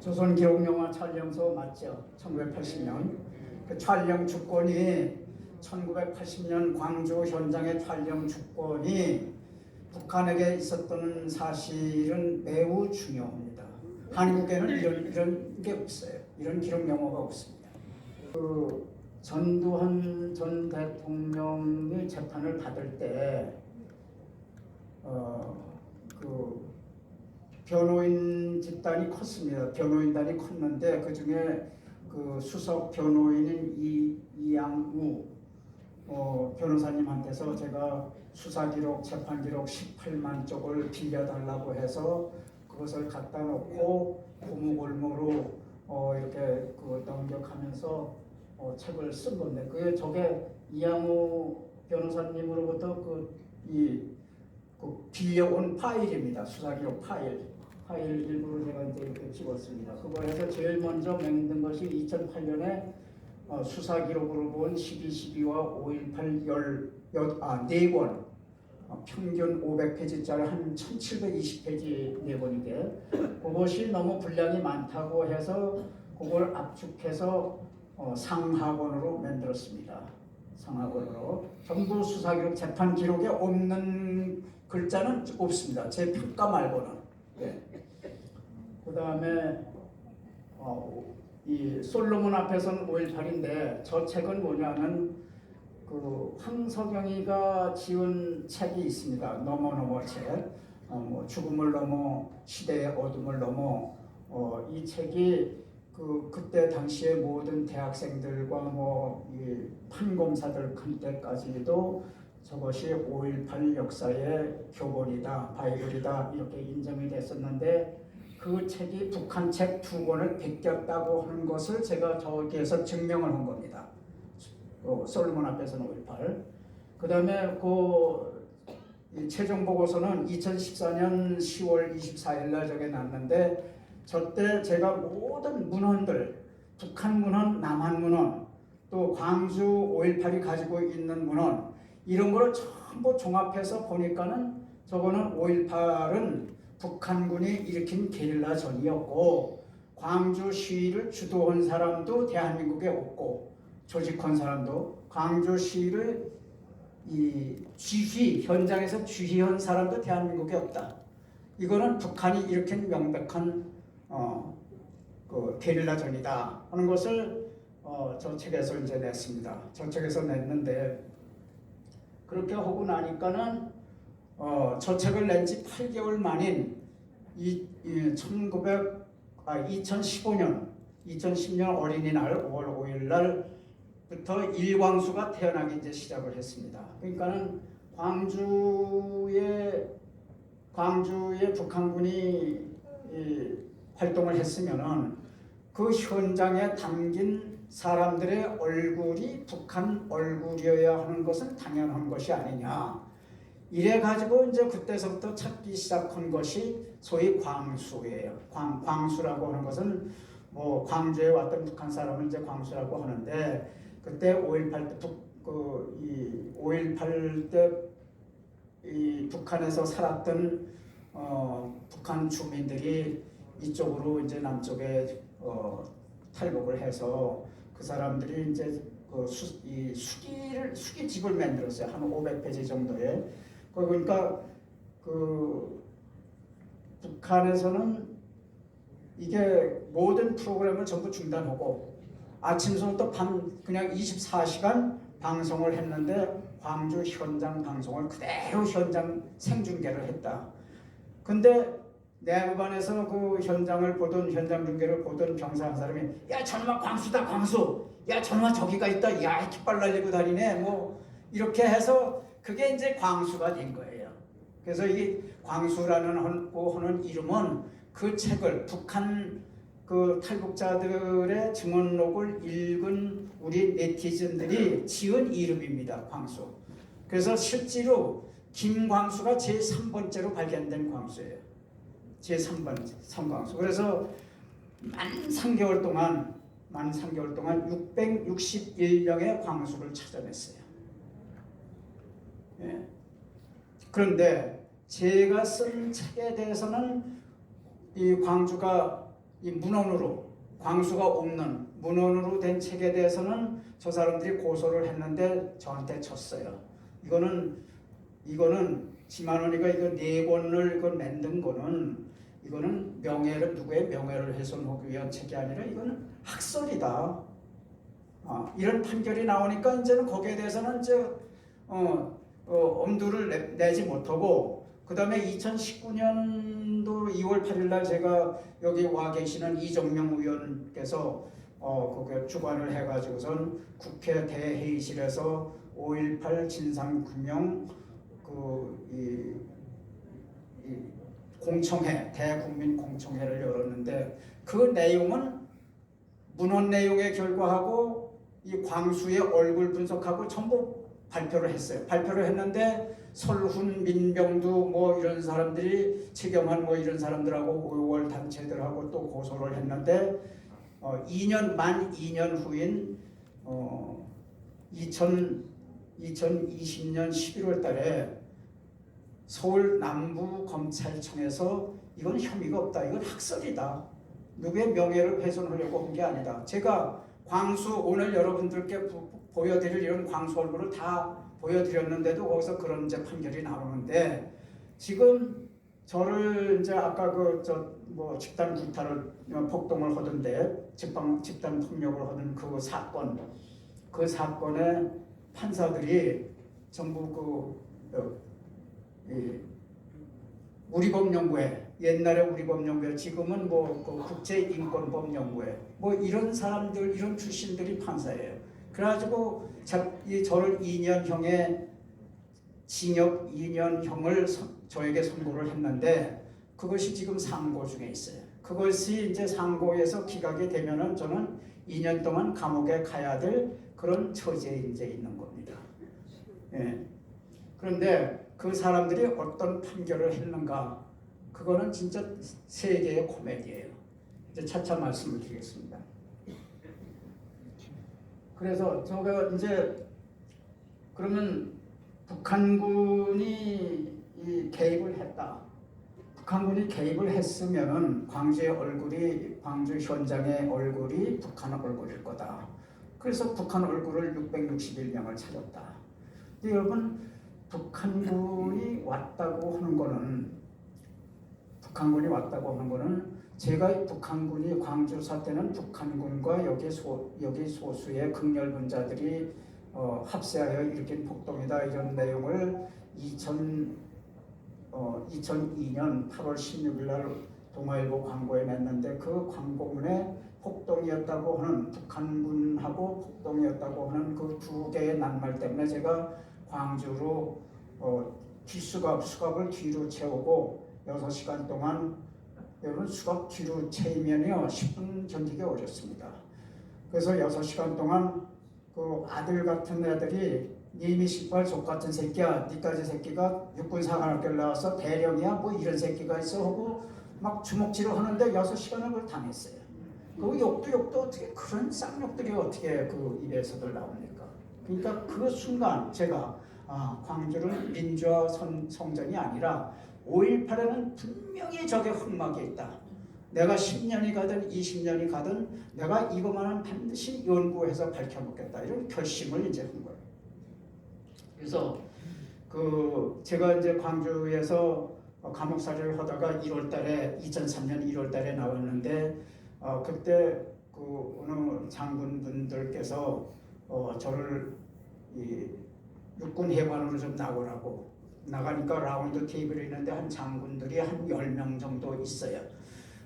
조선기록영화 촬영소 맞죠? 1980년 그 촬영 주권이 1980년 광주 현장의 촬영 주권이 북한에게 있었던 사실은 매우 중요합니다. 한국에는 이런 게 없어요. 이런 기록 영화가 없습니다. 그 전두환 전 대통령이 재판을 받을 때 그 변호인 집단이 컸습니다. 변호인단이 컸는데 그 중에 그 수석 변호인인 이양우 변호사님한테서 제가 수사기록, 재판기록 18만 쪽을 빌려달라고 해서 그것을 갖다 놓고 고무골무로 이렇게 그 넘겨가면서 책을 쓴 건데 그게 저게 이양우 변호사님으로부터 그 빌려온 파일입니다. 수사기록 파일 일부를 제가 이제 이렇게 찍었습니다. 그걸 해서 제일 먼저 만든 것이 2008년에 수사기록으로 본 12.12와 5.18 4권 평균 500페이지짜리 한 1720페이지 4권인데 그것이 너무 분량이 많다고 해서 그걸 압축해서 상하권으로 만들었습니다. 상하권으로 전부 수사기록 재판 기록에 없는 글자는 없습니다. 제 평가 말고는. 네. 그 다음에 이 솔로몬 앞에서는 5.18인데 저 책은 뭐냐면 그 황석영이가 지은 책이 있습니다. 넘어 책. 뭐 죽음을 넘어 시대의 어둠을 넘어 이 책이 그때 당시에 모든 대학생들과 이 판검사들 그때까지도 저것이 5.18 역사의 교본이다, 바이블이다 이렇게 인정이 됐었는데 그 책이 북한 책 2권을 베꼈다고 하는 것을 제가 저기에서 증명을 한 겁니다. 솔로몬 앞에서는 5.18. 그 다음에 이 최종 보고서는 2014년 10월 24일 날 저게 났는데 저때 제가 모든 문헌들, 북한 문헌, 남한 문헌, 또 광주 5.18이 가지고 있는 문헌 이런 거를 전부 종합해서 보니까는 저거는 5.18은 북한군이 일으킨 게릴라 전이었고 광주 시위를 주도한 사람도 대한민국에 없고 조직한 사람도 광주 시위를 이 쥐휘 현장에서 쥐휘한 사람도 대한민국에 없다. 이거는 북한이 일으킨 명백한 그 게릴라전이다 하는 것을 저 책에서 이제 냈습니다. 저 책에서 냈는데 그렇게 하고 나니까는 저 책을 낸 지 8개월 만인 2010년 어린이날 5월 5일 날부터 일광수가 태어나기 이제 시작을 했습니다. 그러니까는 광주에 북한군이 활동을 했으면은 그 현장에 담긴 사람들의 얼굴이 북한 얼굴이어야 하는 것은 당연한 것이 아니냐. 이래 가지고 이제 그때서부터 찾기 시작한 것이 소위 광수예요. 광수라고 하는 것은 뭐 광주에 왔던 북한 사람을 이제 광수라고 하는데 그때 5.18 때 이 북한에서 살았던 북한 주민들이 이쪽으로 이제 남쪽에 탈북을 해서 그 사람들이 이제 그 수기집을 만들었어요. 한 500페이지 정도의. 그러니까 그 북한에서는 이게 모든 프로그램을 전부 중단하고 아침부터 밤 그냥 24시간 방송을 했는데 광주 현장 방송을 그대로 현장 생중계를 했다. 근데 내부반에서 그 현장 중계를 보던 병사 한 사람이 야 저놈아 광수다 광수, 야 저놈아 저기가 있다, 야 깃발 날리고 다니네, 뭐 이렇게 해서 그게 이제 광수가 된 거예요. 그래서 이 광수라는 하는 이름은 그 책을 북한 그 탈북자들의 증언록을 읽은 우리 네티즌들이 지은 이름입니다. 광수. 그래서 실제로 김광수가 제3번째로 발견된 광수예요. 제3번 성광수. 그래서 만 3개월 동안 661명의 광수를 찾아냈어요. 예. 그런데 제가 쓴 책에 대해서는 이 광주가 이 문헌으로 광수가 없는 문헌으로 된 책에 대해서는 저 사람들이 고소를 했는데 저한테 졌어요. 이거는 지만원이가 이거 4권을 이거 만든 거는 이거는 누구의 명예를 훼손하기 위한 책이 아니라 이거는 학설이다. 이런 판결이 나오니까 이제는 거기에 대해서는 이제 엄두를 내지 못하고 그 다음에 2019년도 2월 8일 날 제가 여기 와 계시는 이정명 의원께서 그게 주관을 해가지고선 국회 대회의실에서 5.18 진상규명 공청회, 대국민 공청회를 열었는데 그 내용은 문헌 내용에 결과하고 이 광수의 얼굴 분석하고 전부 발표를 했어요. 발표를 했는데 설훈, 민병두 뭐 이런 사람들이 최경환 뭐 이런 사람들하고 5월 단체들하고 또 고소를 했는데 만 2년 후인 2020년 11월 달에 서울 남부검찰청에서 이건 혐의가 없다. 이건 학설이다. 누구의 명예를 훼손하려고 한 게 아니다. 제가 광수 오늘 여러분들께 보여드릴 이런 광수 얼굴을 다 보여드렸는데도 거기서 그런 이제 판결이 나오는데 지금 저를 이제 아까 집단 구타를 폭동을 하던데 집단 폭력을 하던 그 사건의 판사들이 전부 우리법연구회 옛날에 우리법연구회 지금은 그 국제인권법연구회 뭐 이런 사람들 이런 출신들이 판사예요. 그래가지고 저를 2년형의 징역 2년형을 저에게 선고를 했는데 그것이 지금 상고 중에 있어요. 그것이 이제 상고에서 기각이 되면은 저는 2년 동안 감옥에 가야 될 그런 처지에 이제 있는 겁니다. 예. 그런데 그 사람들이 어떤 판결을 했는가? 그거는 진짜 세계의 코미디예요. 이제 차차 말씀을 드리겠습니다. 그래서 저가 이제 그러면 북한군이 개입을 했다. 북한군이 개입을 했으면은 광주 현장의 얼굴이 북한 얼굴일 거다. 그래서 북한 얼굴을 661명을 찾았다. 근데 여러분 북한군이 왔다고 하는 거는 제가 북한군이 광주 사태는 북한군과 여기 소수의 극렬분자들이 합세하여 일으킨 폭동이다 이런 내용을 2002년 8월 16일 날 동아일보 광고에 냈는데 그 광고문에 폭동이었다고 하는 북한군하고 폭동이었다고 하는 그 두 개의 낱말 때문에 제가 광주로 수갑을 뒤로 채우고 6시간 동안 여러분 수갑 뒤로 채이면요 10분 견디기 어렵습니다. 그래서 6시간 동안 그 아들 같은 애들이 님이 씨발 족 같은 새끼야 니까지 새끼가 육군사관학교를 나와서 대령이야 뭐 이런 새끼가 있어 하고 막 주먹질을 하는데 6시간을 그걸 당했어요. 그 욕도 어떻게 그런 쌍욕들이 어떻게 그 입에서들 나옵니까? 그러니까 그 순간 제가 광주는 민주화 성전이 아니라 5.18에는 분명히 저게 흑막이 있다. 내가 10년이 가든 20년이 가든 내가 이것만은 반드시 연구해서 밝혀먹겠다. 이런 결심을 이제 한 거예요. 그래서 제가 이제 광주에서 감옥살이를 하다가 1월달에 2003년 1월달에 나왔는데 그때 그 어느 장군분들께서 저를 육군 해관으로 좀 나오라고 나가니까 라운드 테이블이 있는데 한 장군들이 한 10명 정도 있어요.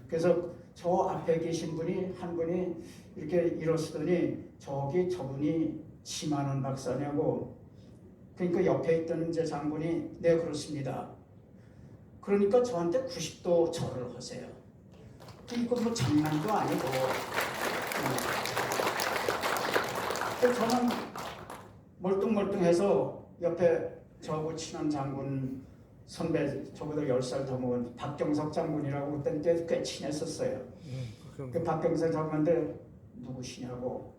그래서 저 앞에 계신 분이 한 분이 이렇게 일어서더니 저분이 심한원 박사냐고. 그러니까 옆에 있던 이제 장군이 네 그렇습니다. 그러니까 저한테 90도 절을 하세요. 이거 뭐 장난도 아니고. 저는 멀뚱멀뚱해서 옆에 저하고 친한 장군 선배 저보다 10살 더 먹은 박경석 장군이라고 그때 꽤 친했었어요. 그 박경석 장군한테 누구시냐고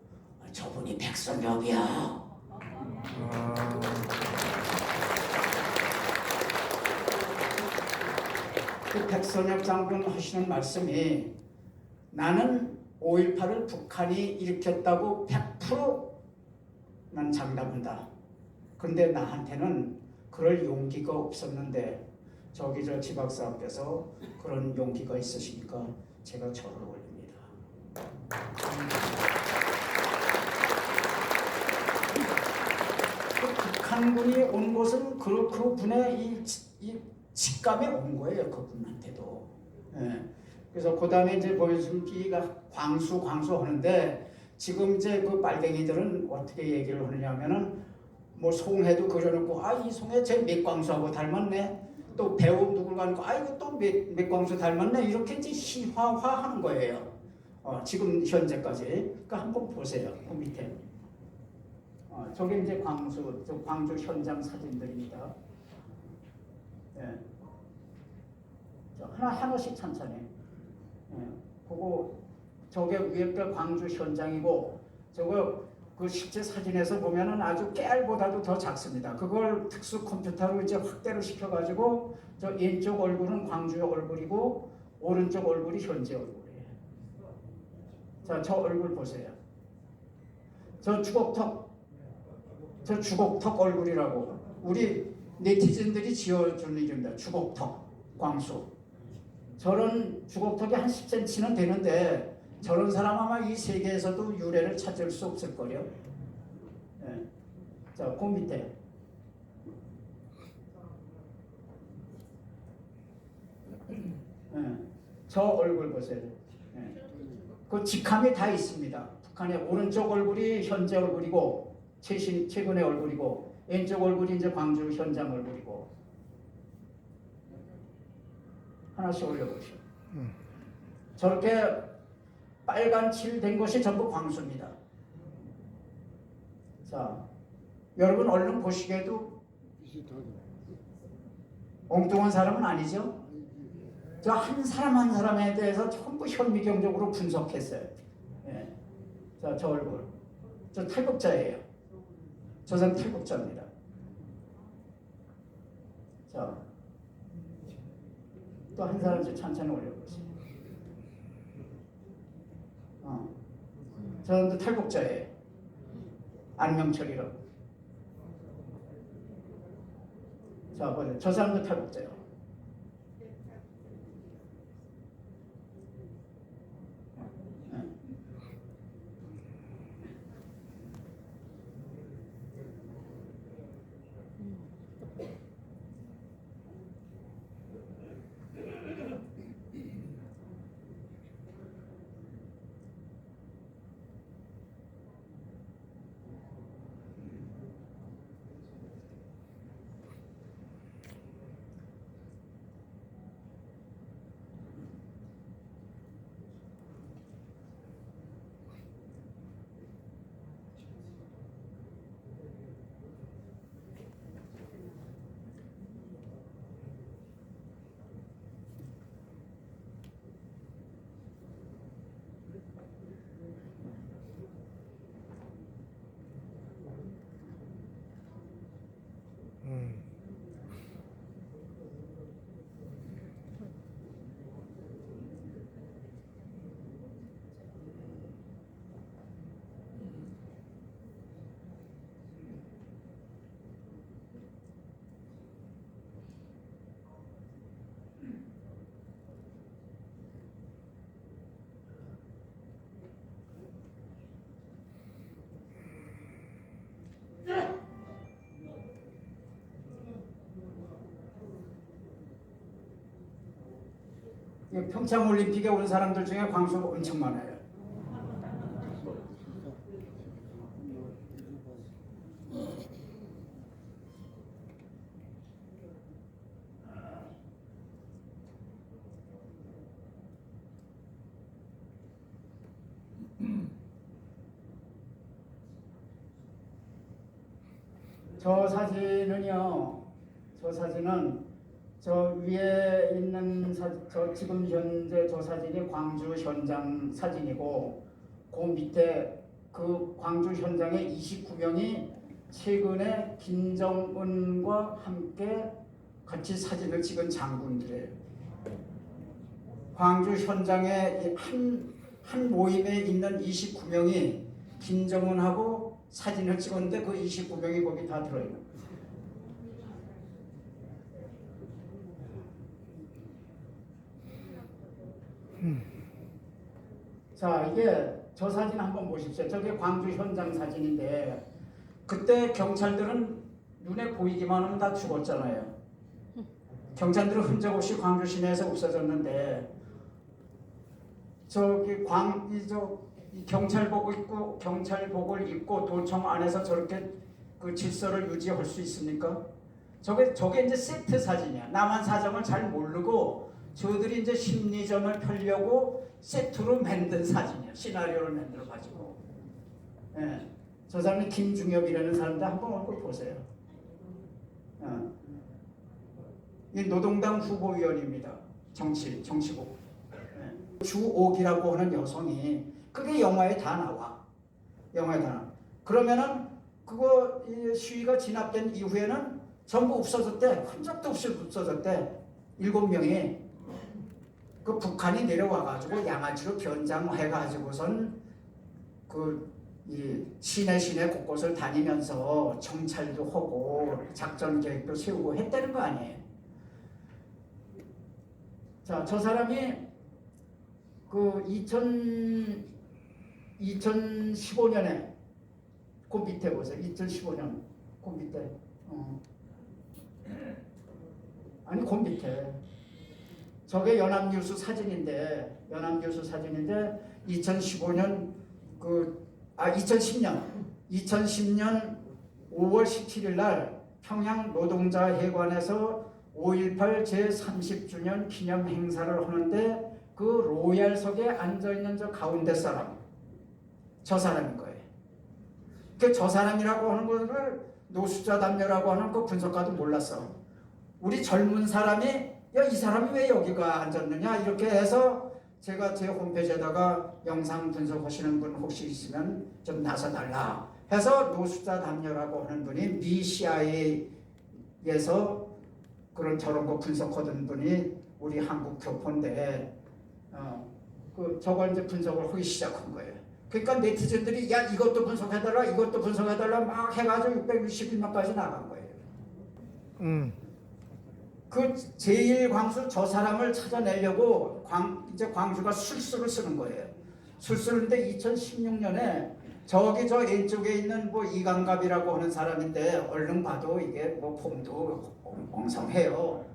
저분이 백선엽이야. 그 백선엽 장군 하시는 말씀이 나는 5.18을 북한이 일으켰다고 100% 난 장담한다. 그런데 나한테는 그럴 용기가 없었는데 저기 저 지박사께서 그런 용기가 있으시니까 제가 절을 올립니다. 북한군이 온 곳은 그 분의 이 직감에 온 거예요. 그분한테도. 예. 그래서 그 다음에 이제 보여준 비가 광수 하는데 지금 이제 그 빨갱이들은 어떻게 얘기를 하느냐 하면은 뭐 송해도 그려놓고 이 송해 제 맥광수하고 닮았네. 또 배우 누굴 가니까 이거 또 맥광수 닮았네. 이렇게 이제 희화화하는 거예요. 지금 현재까지. 그러니까 한번 보세요. 그 밑에. 저게 이제 광주 현장 사진들입니다. 예. 하나씩 천천히. 예. 그거 저게 위에가 광주 현장이고 저거 그 실제 사진에서 보면은 아주 깨알보다도 더 작습니다. 그걸 특수 컴퓨터로 이제 확대를 시켜가지고 저 왼쪽 얼굴은 광주의 얼굴이고 오른쪽 얼굴이 현재 얼굴이에요. 자, 저 얼굴 보세요. 저 주걱턱 얼굴이라고 우리 네티즌들이 지어준 이름입니다. 주걱턱 광수. 저런 주걱턱이 한 10cm는 되는데 저런 사람 아마 이 세계에서도 유래를 찾을 수 없을 거요. 예. 자, 그 밑에. 예. 저 얼굴 보세요. 예. 그 직함이 다 있습니다. 북한의 오른쪽 얼굴이 현재 얼굴이고 최근의 얼굴이고 왼쪽 얼굴이 이제 광주 현장 얼굴이고. 하나씩 올려보시오. 저렇게 빨간 칠 된 것이 전부 광수입니다. 자, 여러분 얼른 보시기에도 엉뚱한 사람은 아니죠? 저 한 사람 한 사람에 대해서 전부 현미경적으로 분석했어요. 예. 자, 저 얼굴. 저 탈북자예요. 저 사람 탈북자입니다. 자, 또 한 사람씩 천천히 올려보세요. 저는 탈북자예요. 안명철이라고. 자, 보세요. 저 사람도 탈북자예요. 평창 올림픽에 온 사람들 중에 광수가 엄청 많아요. 저 사진은요. 저 사진은 저 위에 있는 저 지금 현재 저 사진이 광주 현장 사진이고 그 밑에 그 광주 현장에 29명이 최근에 김정은과 함께 같이 사진을 찍은 장군들이에요. 광주 현장에 한 모임에 있는 29명이 김정은하고 사진을 찍었는데 그 29명이 거기 다 들어있는 거예요. 자, 이게 저 사진 한번 보십시오. 저게 광주 현장 사진인데 그때 경찰들은 눈에 보이기만 하면 다 죽었잖아요. 경찰들은 흔적 없이 광주 시내에서 없어졌는데 저기 이 경찰복을 입고 도청 안에서 저렇게 그 질서를 유지할 수 있습니까? 저게 이제 세트 사진이야. 남한 사정을 잘 모르고 저들이 이제 심리전을 펴려고 세트로 만든 사진이야. 시나리오를 만들어 가지고. 예. 저 사람이 김중엽이라는 사람인데 한번 얼굴 보세요. 이 노동당 후보위원입니다. 정치국. 예. 주옥이라고 하는 여성이 그게 영화에 다 나와. 그러면은 그거 이 시위가 진압된 이후에는 전부 없어졌대. 흔적도 없이 없어졌대. 7명이. 그 북한이 내려와가지고 양아치로 변장해가지고선 이 시내 곳곳을 다니면서 정찰도 하고 작전 계획도 세우고 했다는 거 아니에요. 자, 저 사람이 그 2015년에 그 밑에 보세요. 2015년 그 밑에 아니 그 밑에 저게 연합뉴스 사진인데 2015년 2010년 5월 17일 날 평양 노동자회관에서 5.18 제30주년 기념 행사를 하는데 그 로얄석에 앉아있는 저 가운데 사람, 저 사람인 거예요. 그 저 사람이라고 하는 것을 노숙자 담요라고 하는 그 분석가도 몰랐어. 우리 젊은 사람이 야, 이 사람이 왜 여기가 앉았느냐 이렇게 해서 제가 제 홈페이지에다가 영상 분석하시는 분 혹시 있으면 좀 나서달라 해서 노숙자 담요라고 하는 분이 미 CIA에서 저런 거 분석하던 분이 우리 한국 교포인데 저걸 이제 분석을 하기 시작한 거예요. 그러니까 네티즌들이 야 이것도 분석해달라 막 해가지고 661명까지 나간 거예요. 그 제1광수 저 사람을 찾아내려고 이제 광주가 술수를 쓰는 거예요. 술수인데 2016년에 저기 저 왼쪽에 있는 뭐 이강갑이라고 하는 사람인데 얼른 봐도 이게 뭐 폼도 엉성해요.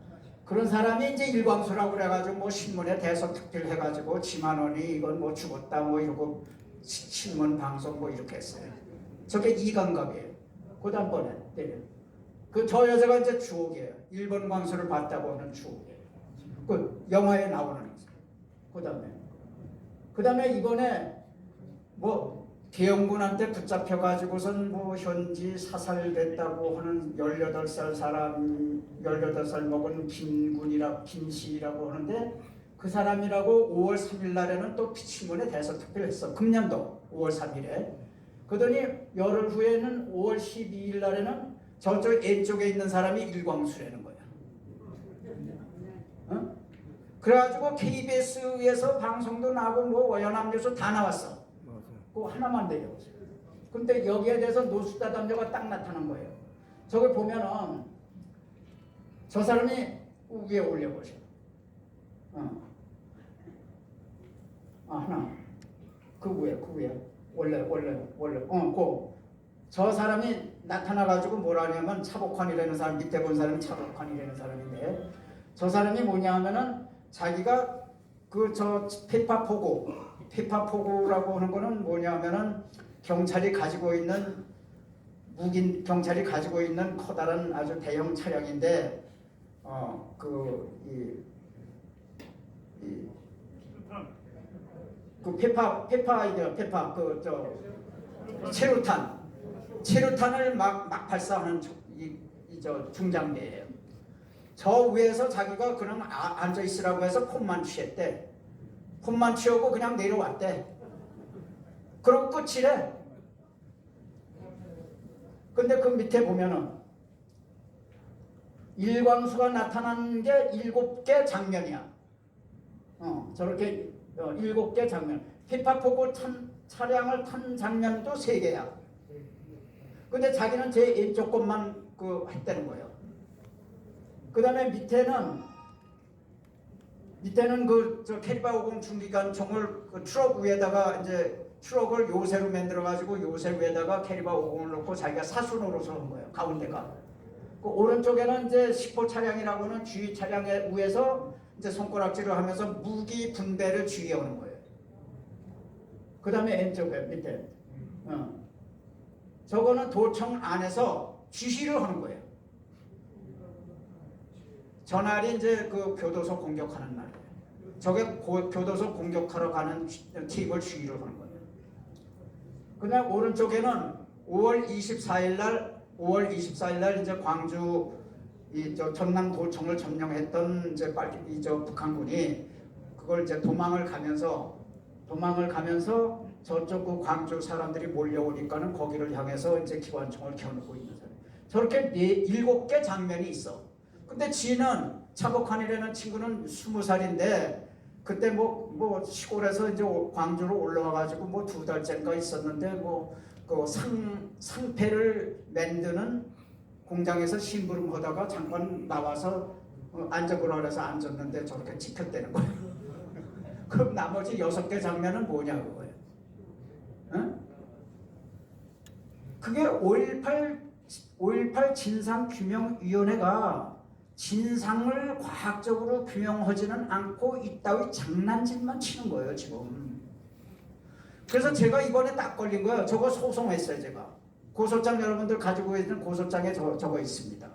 그런 사람이 이제 일광수라고 그래가지고 뭐 신문에 대서특필 해가지고 지만원이 이건 뭐 죽었다 뭐 이러고 신문 방송 뭐 이렇게 했어요. 저게 이강갑이에요. 그 다음번에 때려. 그 저 여자가 이제 주옥이에요. 일본 광수를 봤다고 하는 주옥이에요. 그 영화에 나오는 그 다음에 이번에 뭐 대형군한테 붙잡혀 가지고선 뭐 현지 사살됐다고 하는 18살 사람 18살 먹은 김씨라고 하는데 그 사람이라고 5월 3일 날에는 또 신문에 대서특필을 했어. 금년도 5월 3일에. 그러더니 열흘 후에는 5월 12일 날에는 저쪽 왼쪽에 있는 사람이 일광수라는 거야. 어? 그래가지고 KBS에서 방송도 나고 뭐 연합뉴스 다 나왔어. 그거 하나만 내려보세요. 근데 여기에 대해서 노수다 담요가 딱 나타난 거예요. 저걸 보면은 저 사람이 위에 올려보세요. 하나. 그 위에. 원래. 저 사람이 나타나가지고 뭐라 하냐면 차복환이라는 사람, 밑에 본 사람이 차복환이라는 사람인데 저 사람이 뭐냐 하면은 자기가 그 저 페파포고라고 하는 거는 뭐냐 하면은 경찰이 가지고 있는 커다란 아주 대형 차량인데 체류탄을 막 발사하는 저 중장비예요. 저 위에서 자기가 그냥 앉아 있으라고 해서 폼만 취했대. 폼만 취하고 그냥 내려왔대. 그럼 끝이래. 근데 그 밑에 보면은 일광수가 나타난 게 7개 장면이야. 저렇게 7개 장면. 피파포고 차량을 탄 장면도 3개야. 근데 자기는 제 왼쪽 것만 했다는 거예요. 그 다음에 밑에는 저 캐리바 50 중기관총을 그 트럭 위에다가 이제 트럭을 요새로 만들어가지고 요새 위에다가 캐리바 50을 놓고 자기가 사수 노릇을 한 거예요. 가운데가. 그 오른쪽에는 이제 10호 차량이라고는 주위 차량의 위에서 이제 손가락질을 하면서 무기 분배를 주의하는 거예요. 그 다음에 왼쪽에 밑에. 저거는 도청 안에서 지시를 하는 거예요. 전날이 이제 그 교도소 공격하는 날이에요. 저게 교도소 공격하러 가는 팀을 지휘를 하는 거예요. 그다음 오른쪽에는 5월 24일 날 이제 광주 전남도청을 점령했던 이제 북한군이 그걸 이제 도망을 가면서 저쪽 그 광주 사람들이 몰려오니까는 거기를 향해서 이제 기관총을 켜놓고 있는 사람. 저렇게 7개 장면이 있어. 근데 지는 차복환이라는 친구는 20살인데 그때 뭐 시골에서 이제 광주로 올라와가지고 뭐 2달째인가 있었는데 그 상패를 만드는 공장에서 심부름하다가 잠깐 나와서 앉아보라 그래서 앉았는데 저렇게 찍혔다는 거예요. 그럼 나머지 6개 장면은 뭐냐 그거예요. 응? 그게 5.18 진상규명위원회가 진상을 과학적으로 규명하지는 않고 이따위 장난질만 치는 거예요 지금. 그래서 제가 이번에 딱 걸린 거예요. 저거 소송했어요 제가. 고소장 여러분들 가지고 있는 고소장에 저거 있습니다.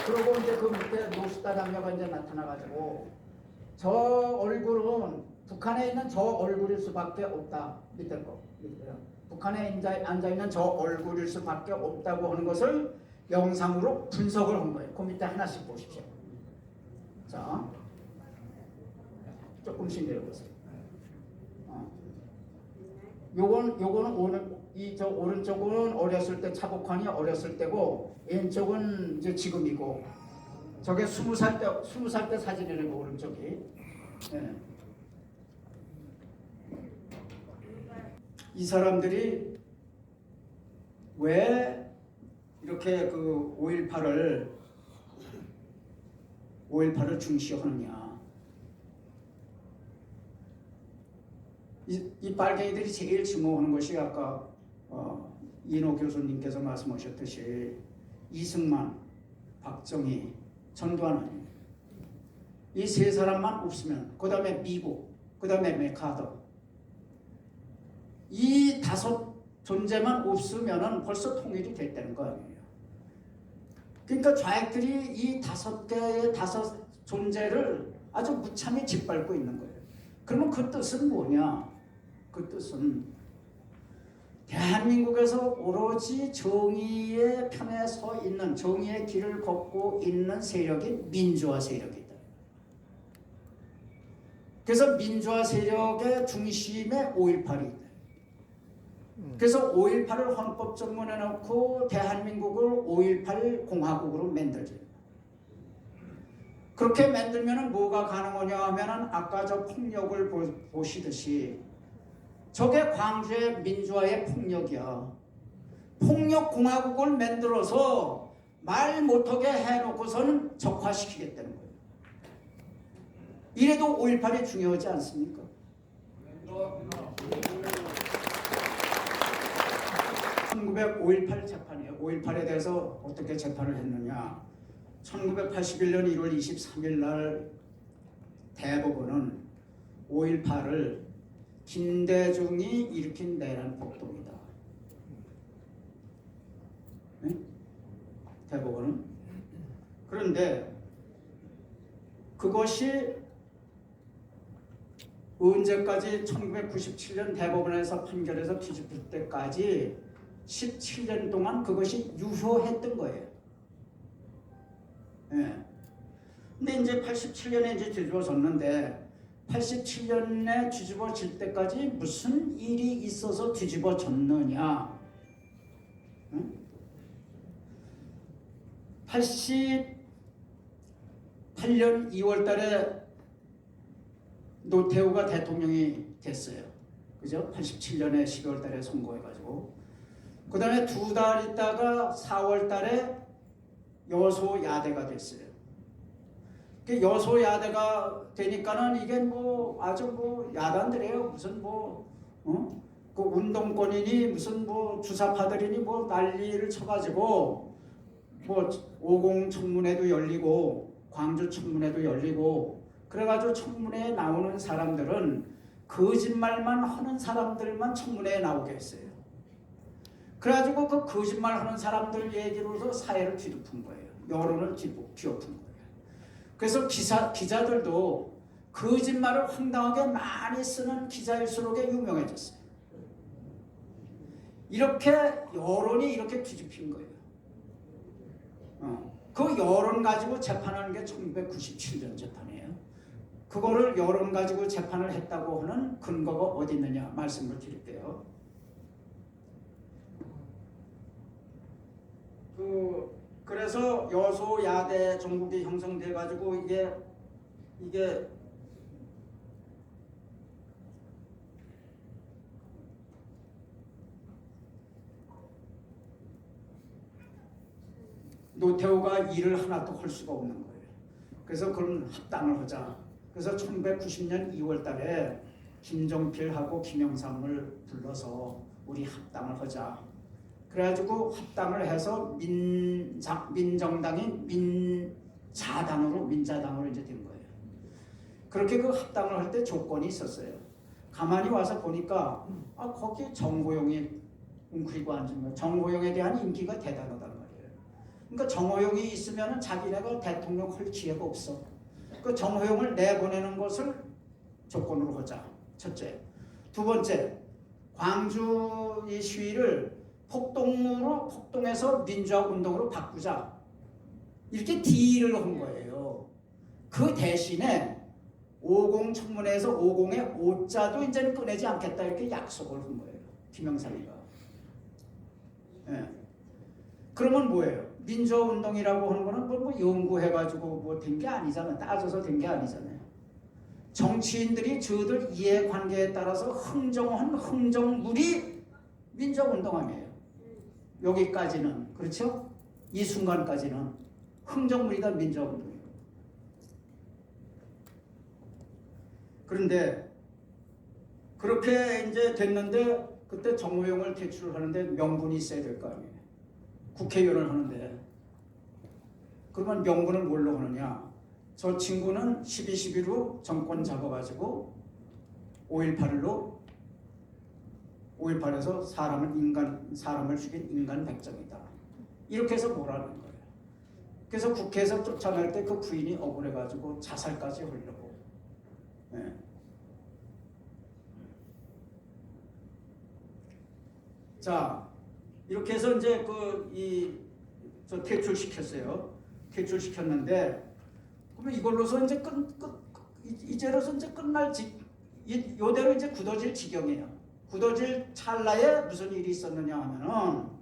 그리고 이제 그 밑에 노수다 장녀가 이제 나타나가지고 저 얼굴은 북한에 있는 저 얼굴일 수밖에 없다. 밑에 거. 북한에 앉아있는 저 얼굴일 수밖에 없다고 하는 것을 영상으로 분석을 한 거예요. 그 밑에 하나씩 보십시오. 자, 조금씩 내려보세요. 요거는 오른쪽은 어렸을 때 차복환이 어렸을 때고 왼쪽은 이제 지금이고 저게 20살 때 사진이라고 오른쪽이. 네. 이 사람들이 왜 이렇게 그 5.18을 중시하느냐. 이 빨갱이들이 제일 증오하는 것이 아까 이노 교수님께서 말씀하셨듯이 이승만, 박정희, 전두환 이 세 사람만 없으면, 그 다음에 미국, 그 다음에 메카더, 이 5 존재만 없으면 벌써 통일이 됐다는 거 아니에요. 그러니까 좌익들이 이 5개의 5 존재를 아주 무참히 짓밟고 있는 거예요. 그러면 그 뜻은 뭐냐? 그 뜻은 대한민국에서 오로지 정의의 편에 서 있는, 정의의 길을 걷고 있는 세력이 민주화 세력이다. 그래서 민주화 세력의 중심에 5.18이 있다. 그래서 5.18을 헌법정문에 넣고 대한민국을 5.18 공화국으로 만들죠. 그렇게 만들면 뭐가 가능하냐 하면 아까 저 폭력을 보시듯이 저게 광주의 민주화의 폭력이야. 폭력 공화국을 만들어서 말 못하게 해놓고서는 적화시키겠다는 거예요. 이래도 5.18이 중요하지 않습니까? 1905.18 재판이에요. 5.18에 대해서 어떻게 재판을 했느냐. 1981년 1월 23일 날 대법원은 5.18을 김대중이 일으킨 내란 폭동이다. 네? 대법원은. 그런데 그것이 언제까지 1997년 대법원에서 판결해서 뒤집힐 때까지 17년 동안 그것이 유효했던 거예요. 예. 근데 이제 87년에 이제 뒤집어졌는데 87년에 뒤집어질 때까지 무슨 일이 있어서 뒤집어졌느냐? 응? 88년 2월 달에 노태우가 대통령이 됐어요. 그죠? 87년에 12월 달에 선거해가지고. 그 다음에 2달 있다가 4월 달에 여소야대가 됐어요. 그 여소야대가 되니까는 이게 뭐 아주 뭐 야단들이에요. 무슨 뭐, 그 운동권이니 무슨 뭐 주사파들이니 뭐 난리를 쳐가지고 뭐 50 청문회도 열리고 광주 청문회도 열리고 그래가지고 청문회에 나오는 사람들은 거짓말만 하는 사람들만 청문회에 나오게 했어요. 그래가지고 그 거짓말 하는 사람들 얘기로서 사회를 뒤덮은 거예요. 여론을 뒤엎은 거예요. 그래서 기자들도 거짓말을 황당하게 많이 쓰는 기자일수록에 유명해졌어요. 이렇게 여론이 이렇게 뒤집힌 거예요. 그 여론 가지고 재판하는 게 1997년 재판이에요. 그거를 여론 가지고 재판을 했다고 하는 근거가 어디 있느냐 말씀을 드릴게요. 그래서 여소야대 정국이 형성돼 가지고 이게 노태우가 일을 하나도 할 수가 없는 거예요. 그래서 그럼 합당을 하자. 그래서 1990년 2월 달에 김종필하고 김영삼을 불러서 우리 합당을 하자. 그래가지고 합당을 해서 민정당이 민자당으로 이제 된 거예요. 그렇게 그 합당을 할 때 조건이 있었어요. 가만히 와서 보니까 거기 정호용이 웅크리고 앉은 거예요. 정호용에 대한 인기가 대단하단 말이에요. 그러니까 정호용이 있으면 자기네가 대통령 할 기회가 없어. 그 정호용을 내보내는 것을 조건으로 하자. 첫째. 두 번째, 광주 이 시위를 폭동에서 민주화 운동으로 바꾸자. 이렇게 딜을 한 거예요. 그 대신에 50 청문회에서 50의 5자도 이제는 꺼내지 않겠다 이렇게 약속을 한 거예요. 김영삼이가. 예. 그러면 뭐예요? 민주화 운동이라고 하는 거는 뭐 연구해가지고 뭐 된 게 아니잖아요. 따져서 된 게 아니잖아요. 정치인들이 저들 이해관계에 따라서 흥정한 흥정물이 민주화 운동 아니에요. 여기까지는 그렇죠? 이 순간까지는 흥정문이다 민정문이에요. 그런데 그렇게 이제 됐는데 그때 정호영을 퇴출하는데 명분이 있어야 될 거 아니에요. 국회의원을 하는데 그러면 명분을 뭘로 하느냐? 저 친구는 12.11로 정권 잡아가지고 5.18에서 사람을 죽인 인간 백정이다. 이렇게 해서 뭐라는 거예요. 그래서 국회에서 쫓아낼 때 그 부인이 억울해가지고 자살까지 하려고. 네. 자, 이렇게 해서 이제 저 퇴출시켰어요. 퇴출시켰는데, 그러면 이걸로서 이제 이제로서 이제 요대로 이제 굳어질 지경이에요. 굳어질 찰나에 무슨 일이 있었느냐 하면은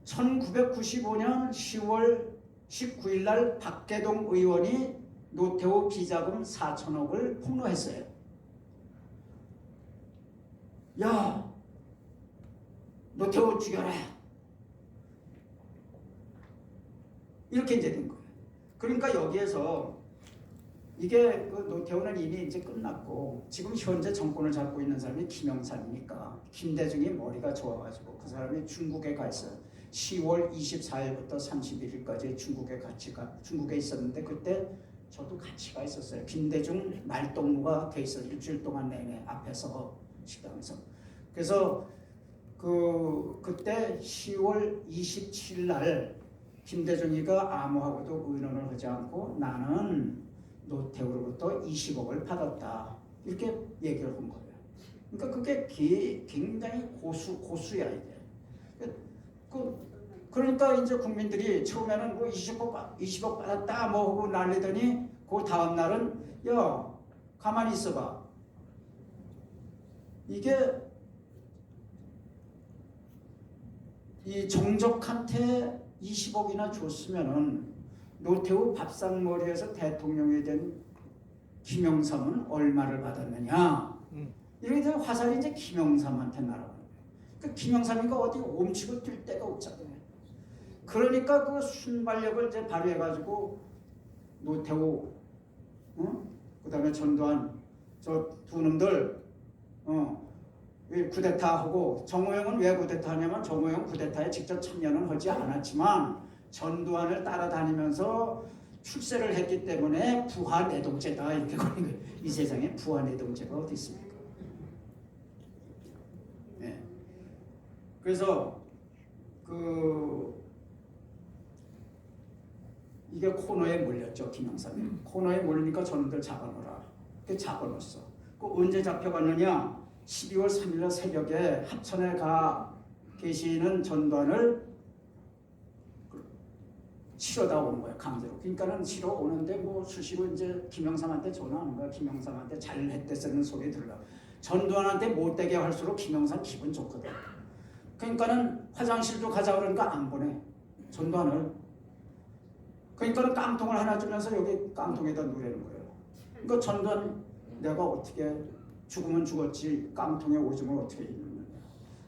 1995년 10월 19일 날 박계동 의원이 노태우 비자금 4천억을 폭로했어요. 야, 노태우 죽여라. 이렇게 이제 된 거예요. 그러니까 여기에서 이게 노태우는 이미 이제 끝났고 지금 현재 정권을 잡고 있는 사람이 김영삼이니까 김대중이 머리가 좋아가지고 그 사람이 중국에 가 있어요. 10월 24일부터 31일까지 중국에 있었는데 그때 저도 같이 가 있었어요. 김대중 말동무가 돼 있어요. 일주일 동안 내내 앞에서 식당에서. 그래서 그때 10월 27일 날 김대중이가 아무하고도 의논을 하지 않고 나는 노태우로부터 20억을 받았다. 이렇게 얘기를 한 거예요. 그러니까 그게 굉장히 고수야 이게. 그러니까 이제 국민들이 처음에는 뭐 20억 받았다 뭐 하고 난리더니 그 다음 날은 야 가만히 있어봐. 이게 이 정적한테 20억이나 줬으면은 노태우 밥상머리에서 대통령이 된 김영삼은 얼마를 받았느냐? 이렇게 되면 화살이 이제 김영삼한테 날아가는 거예요. 그 김영삼이가 어디 옴치고 뛸 데가 없잖아요. 그러니까 그 순발력을 이제 발휘해가지고 노태우, 그다음에 전두환 저 두 놈들, 쿠데타하고 정호영은 왜 쿠데타하냐면 정호영 쿠데타에 직접 참여는 하지 않았지만. 전두환을 따라다니면서 출세를 했기 때문에 부하 내동죄다 이렇게 거는 거예요. 이 세상에 부하 내동죄가 어디 있습니까? 네. 그래서 이게 코너에 몰렸죠. 김영삼이 코너에 몰리니까 저놈들 잡아놓으라. 그 잡아놓았어. 그 언제 잡혀갔느냐? 12월 3일 새벽에 합천에 가 계시는 전두환을 치러다 오는 거예요. 강제로. 그러니까는 치러 오는데 뭐 수시로 이제 김영삼한테 전화하는 거야. 김영삼한테 잘했대 쓰는 소리 들려. 전두환한테 못되게 할수록 김영삼 기분 좋거든. 그러니까는 화장실도 가자 그러니까 안 보내. 전두환을. 그러니까는 깡통을 하나 주면서 여기 깡통에다 누르는 거예요. 그러니까 전두환 내가 어떻게 죽으면 죽었지 깡통에 오줌을 어떻게 입는 거야.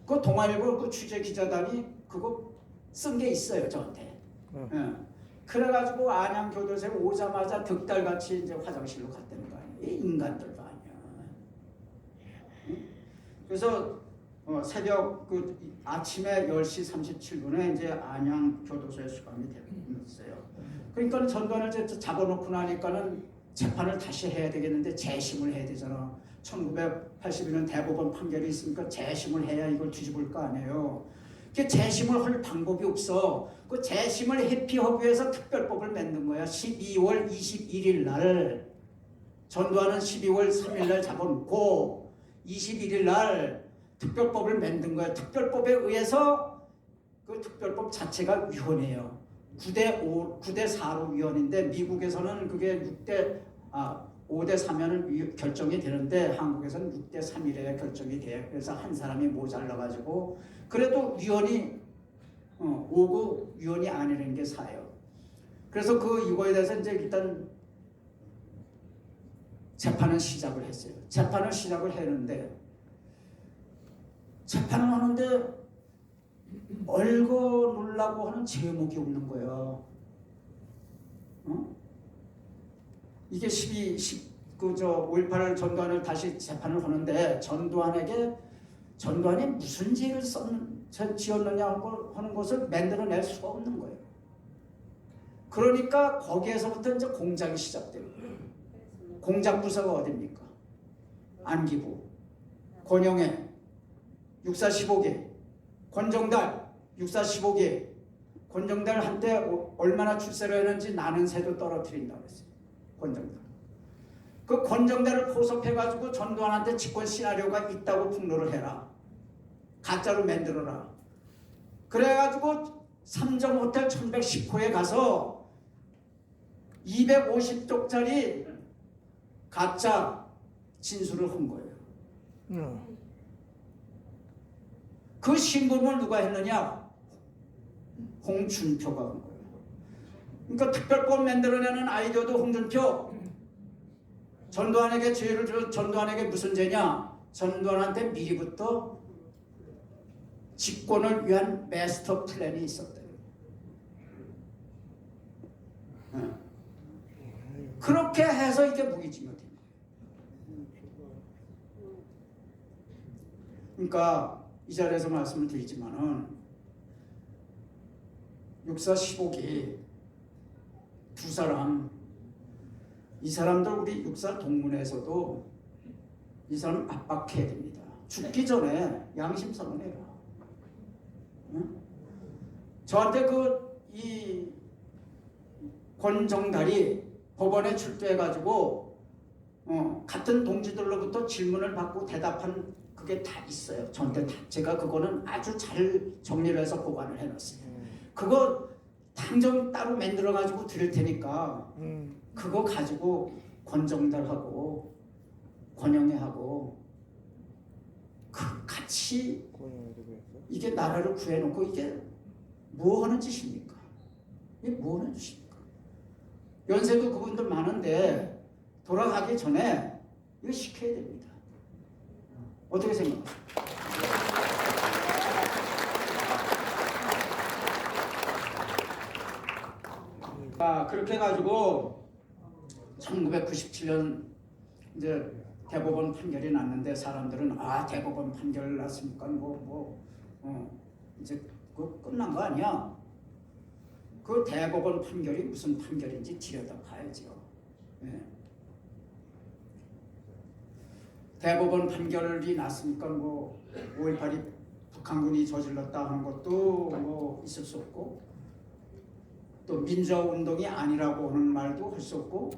그 동아일보 그 취재 기자단이 그거 쓴 게 있어요 저한테. 예. 그래가지고 안양교도소에 오자마자 득달같이 이제 화장실로 갔다는 거 아니에요. 이 인간들도 아니야. 그래서 새벽 아침에 10시 37분에 이제 안양교도소에 수감이 됐어요. 그러니까 전두환을 잡아놓고 나니까는 재판을 다시 해야 되겠는데 재심을 해야 되잖아. 1982년 대법원 판결이 있으니까 재심을 해야 이걸 뒤집을 거 아니에요. 그 재심을 할 방법이 없어. 그 재심을 회피하기 위해서 특별법을 만든 거야. 12월 21일 날 전두환은 12월 3일 날 잡아놓고 21일 날 특별법을 만든 거야. 특별법에 의해서 그 특별법 자체가 위헌이에요. 9대 4로 위헌인데 미국에서는 그게 5대 3면은 결정이 되는데 한국에서는 6대 3이래야 결정이 돼요. 그래서 한 사람이 모자라가지고 그래도 위헌이 5고 위헌이 아니라는 게 4예요. 그래서 이거에 대해서 이제 일단 재판을 시작을 했어요. 재판을 시작을 했는데 재판을 하는데 얼거 놀라고 하는 제목이 없는 거예요. 이게 5.18 전두환을 다시 재판을 하는데 전두환이 무슨 죄를 지었느냐 하는 것을 만들어낼 수가 없는 거예요. 그러니까 거기에서부터 이제 공작이 시작돼요. 공작 부서가 어딥니까? 안기부, 권영애, 육사 15개, 권정달, 육사 15개. 권정달 한때 얼마나 출세를 했는지 나는 새도 떨어뜨린다고 했어요. 권정달. 그 권정달을 포섭해가지고 전두환한테 집권 시나리오가 있다고 폭로를 해라. 가짜로 만들어라. 그래가지고 삼정호텔 1110호에 가서 250쪽짜리 가짜 진술을 한 거예요. 그 신고를 누가 했느냐? 홍준표가 한 거예요. 그러니까 특별법 만들어내는 아이디어도 홍준표. 전두환에게 죄를 줘. 전두환에게 무슨 죄냐? 전두환한테 미리부터 집권을 위한 마스터 플랜이 있었대요. 그렇게 해서 이게 무기징역이 된 거예요. 그러니까 이 자리에서 말씀을 드리지만은 육사 15기 두 사람, 이 사람들 우리 육사 동문회에서도 이 사람 압박해야 됩니다. 죽기 전에 양심선언해라. 응? 저한테 이 권정달이 법원에 출두해가지고 같은 동지들로부터 질문을 받고 대답한 그게 다 있어요. 저한테 다. 제가 그거는 아주 잘 정리를 해서 보관을 해놨어요. 그거 당장 따로 만들어가지고 드릴 테니까 그거 가지고 권정달하고 권영애하고 같이 이게 나라를 구해놓고 이게 뭐 하는 짓입니까? 이게 뭐 하는 짓입니까? 연세도 그분들 많은데 돌아가기 전에 이거 시켜야 됩니다. 어떻게 생각하세요? 그렇게 해가지고 1997년 이제 대법원 판결이 났는데 사람들은 대법원 판결 났으니까 이제 그 끝난 거 아니야? 그 대법원 판결이 무슨 판결인지 들여다봐야죠. 네. 대법원 판결이 났으니까 5.18이 북한군이 저질렀다 하는 것도 있을 수 없고, 또 민주화 운동이 아니라고 하는 말도 할 수 없고,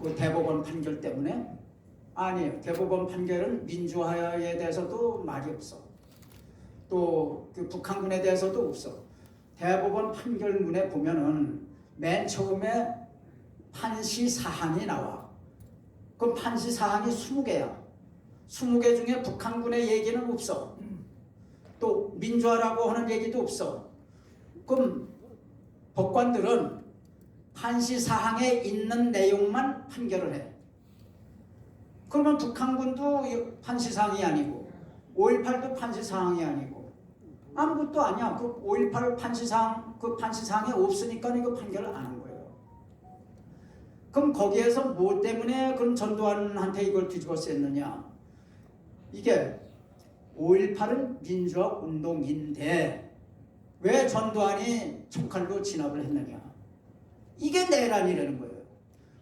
그 대법원 판결 때문에 아니에요. 대법원 판결은 민주화에 대해서도 말이 없어. 또 그 북한군에 대해서도 없어. 대법원 판결문에 보면은 맨 처음에 판시 사항이 나와. 그럼 판시 사항이 20개야. 20개 중에 북한군의 얘기는 없어. 또 민주화라고 하는 얘기도 없어. 그럼 법관들은 판시 사항에 있는 내용만 판결을 해. 그러면 북한군도 판시 사항이 아니고 5.18도 판시 사항이 아니고 아무것도 아니야. 그 5.18 판시 사항, 그 판시 사항이 없으니까 이거 판결을 안 한 거예요. 그럼 거기에서 뭐 때문에 그럼 전두환한테 이걸 뒤집어 씌웠느냐? 이게 5.18은 민주화 운동인데 왜 전두환이 총칼로 진압을 했느냐? 이게 내란이라는 거예요.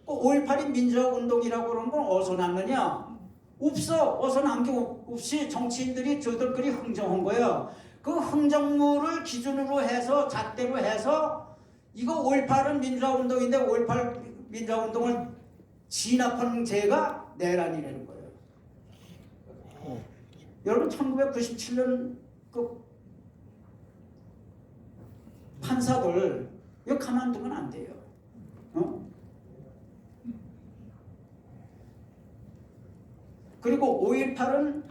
5.18이 민주화 운동이라고 그러는 건 어디서 났느냐? 없어. 어디서 난 게 없이 정치인들이 저들끼리 흥정한 거예요. 그 흥정물을 기준으로 해서 잣대로 해서 이거 5.18은 민주화 운동인데 5.18 민주화 운동을 진압한 죄가 내란이라는 거예요. 여러분 1997년 그 판사들 이거 가만두면 안 돼요. 그리고 5.18은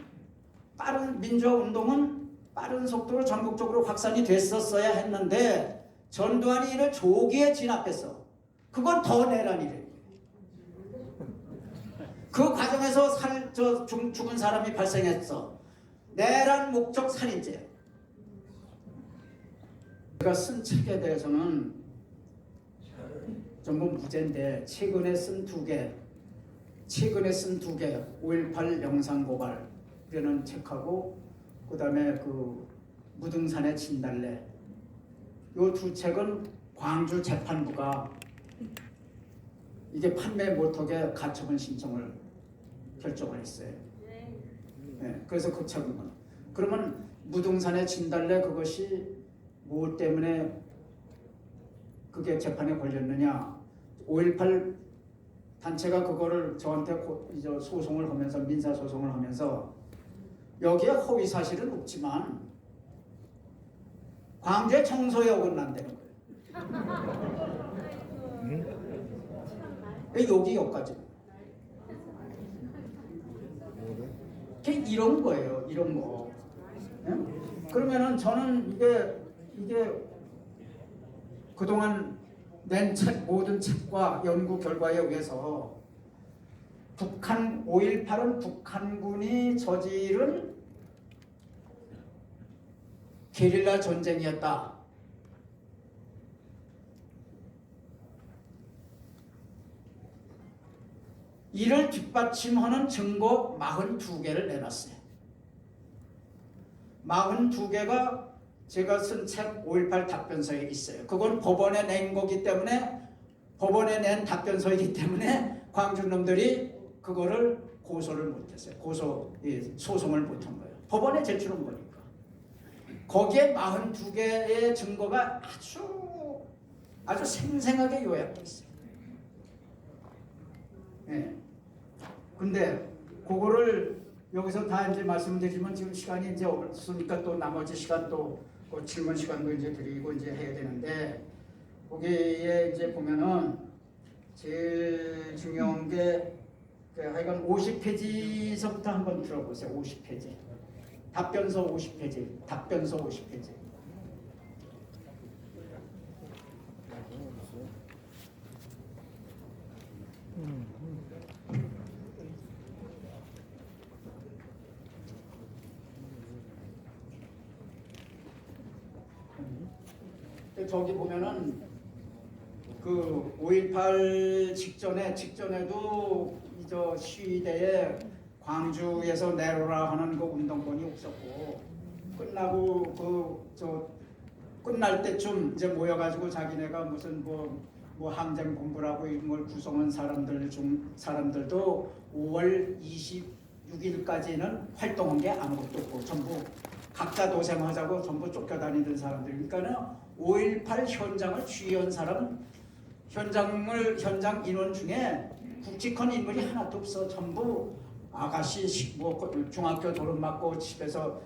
빠른 민주화 운동은 빠른 속도로 전국적으로 확산이 됐었어야 했는데 전두환이 이를 조기에 진압했어. 그건 더 내란이래. 그 과정에서 죽은 사람이 발생했어. 내란 목적 살인죄. 제가 쓴 책에 대해서는 전부 무죄인데 최근에 쓴 두 개, 5.18 영상고발이라는 책하고 그 다음에 그 무등산의 진달래, 요 두 책은 광주 재판부가 이게 판매 못하게 가처분 신청을 결정을 했어요. 네, 그래서 그 책은 그러면 무등산의 진달래 그것이 뭐 때문에 그게 재판에 걸렸느냐? 5.18 단체가 그거를 저한테 이제 소송을 하면서 민사 소송을 하면서 여기에 허위 사실은 없지만 광주의 청소에 어긋난다는 거예요. 여기 여기까지. 이런 거예요. 이런 거. 네? 그러면은 저는 이게 그동안 낸 책, 모든 책과 연구 결과에 의해서 5.18은 북한군이 저지른 게릴라 전쟁이었다. 이를 뒷받침하는 증거 42개를 내놨어요. 42개가 제가 쓴 책 5.18 답변서에 있어요. 그건 법원에 낸 거기 때문에, 법원에 낸 답변서이기 때문에 광주 놈들이 그거를 고소를 못했어요. 소송을 못한 거예요. 법원에 제출한 거니까. 거기에 42개의 증거가 아주 생생하게 요약돼 있어요. 네. 근데 그거를 여기서 다 이제 말씀드리면 지금 시간이 이제 없으니까 또 나머지 시간 또 그 질문 시간도 이제 드리고 이제 해야 되는데, 거기에 이제 보면은 제일 중요한 게 하여간 50페이지서부터 한번 들어보세요. 50페이지. 답변서 50페이지. 답변서 50페이지. 저기 보면은 그 5.18 직전에도 저 시위대에 광주에서 내로라 하는 그 운동권이 없었고, 끝나고 끝날 때쯤 이제 모여가지고 자기네가 무슨 뭐 항쟁 본부라고 이런 걸 구성한 사람들도 5월 26일까지는 활동한 게 아무것도 없고 전부 각자 도생하자고 전부 쫓겨다니던 사람들이니까는 5.18 현장을 주의한 사람, 현장 인원 중에 굵직한 인물이 하나도 없어. 전부 아가씨, 뭐 중학교 졸업 맞고 집에서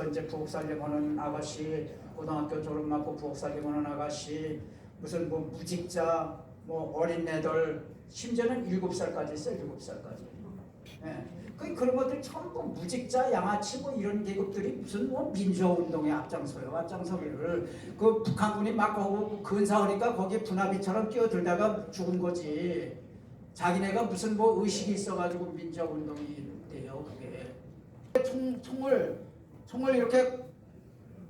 이제 부엌 살림하는 아가씨, 고등학교 졸업 맞고 부엌 살림하는 아가씨, 무슨 뭐 무직자, 뭐 어린애들, 심지어는 7살까지 있어요. 7살까지. 네. 그런 것들이 전부 무직자, 양아치 뭐 이런 계급들이 무슨 뭐 민주화 운동에 앞장서기를 그 북한군이 막 하고 근사하니까 거기에 분화비처럼 끼어들다가 죽은 거지. 자기네가 무슨 뭐 의식이 있어가지고 민주화 운동이 돼요. 그게 총을 이렇게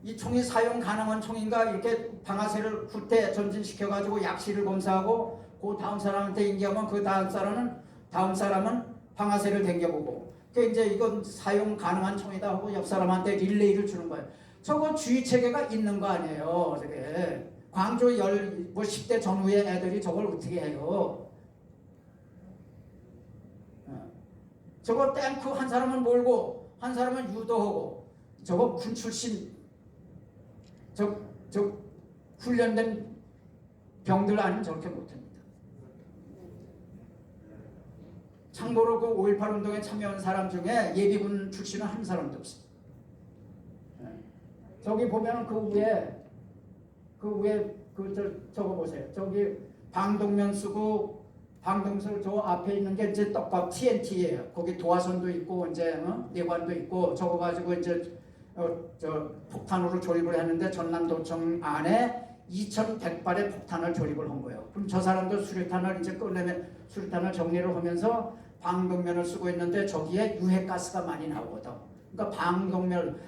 이 총이 사용 가능한 총인가 이렇게 방아쇠를 훑대 전진시켜가지고 약실을 검사하고 그 다음 사람한테 인기하면 그 다음 사람은 방아쇠를 당겨보고, 그 이제 이건 사용 가능한 총이다 하고 옆 사람한테 릴레이를 주는 거예요. 저거 주의 체계가 있는 거 아니에요. 저게 광주 10대 전후의 애들이 저걸 어떻게 해요? 저거 탱크 한 사람은 몰고 한 사람은 유도하고, 저거 군 출신 저 훈련된 병들 아니면 저렇게 못합니다. 참고로 그 5.18 운동에 참여한 사람 중에 예비군 출신은 한 사람도 없어요. 저기 보면 그 위에 저거 보세요. 저기 방독면 쓰고, 방독면 저 앞에 있는 게 이제 떡밥 TNT예요. 거기 도화선도 있고 이제 내관도 있고, 저거 가지고 이제 저 폭탄으로 조립을 했는데 전남도청 안에 2,100발의 폭탄을 조립을 한 거예요. 그럼 저 사람도 수류탄을 이제 꺼내면 수류탄을 정리를 하면서 방독면을 쓰고 있는데 저기에 유해가스가 많이 나오거든. 그러니까 방독면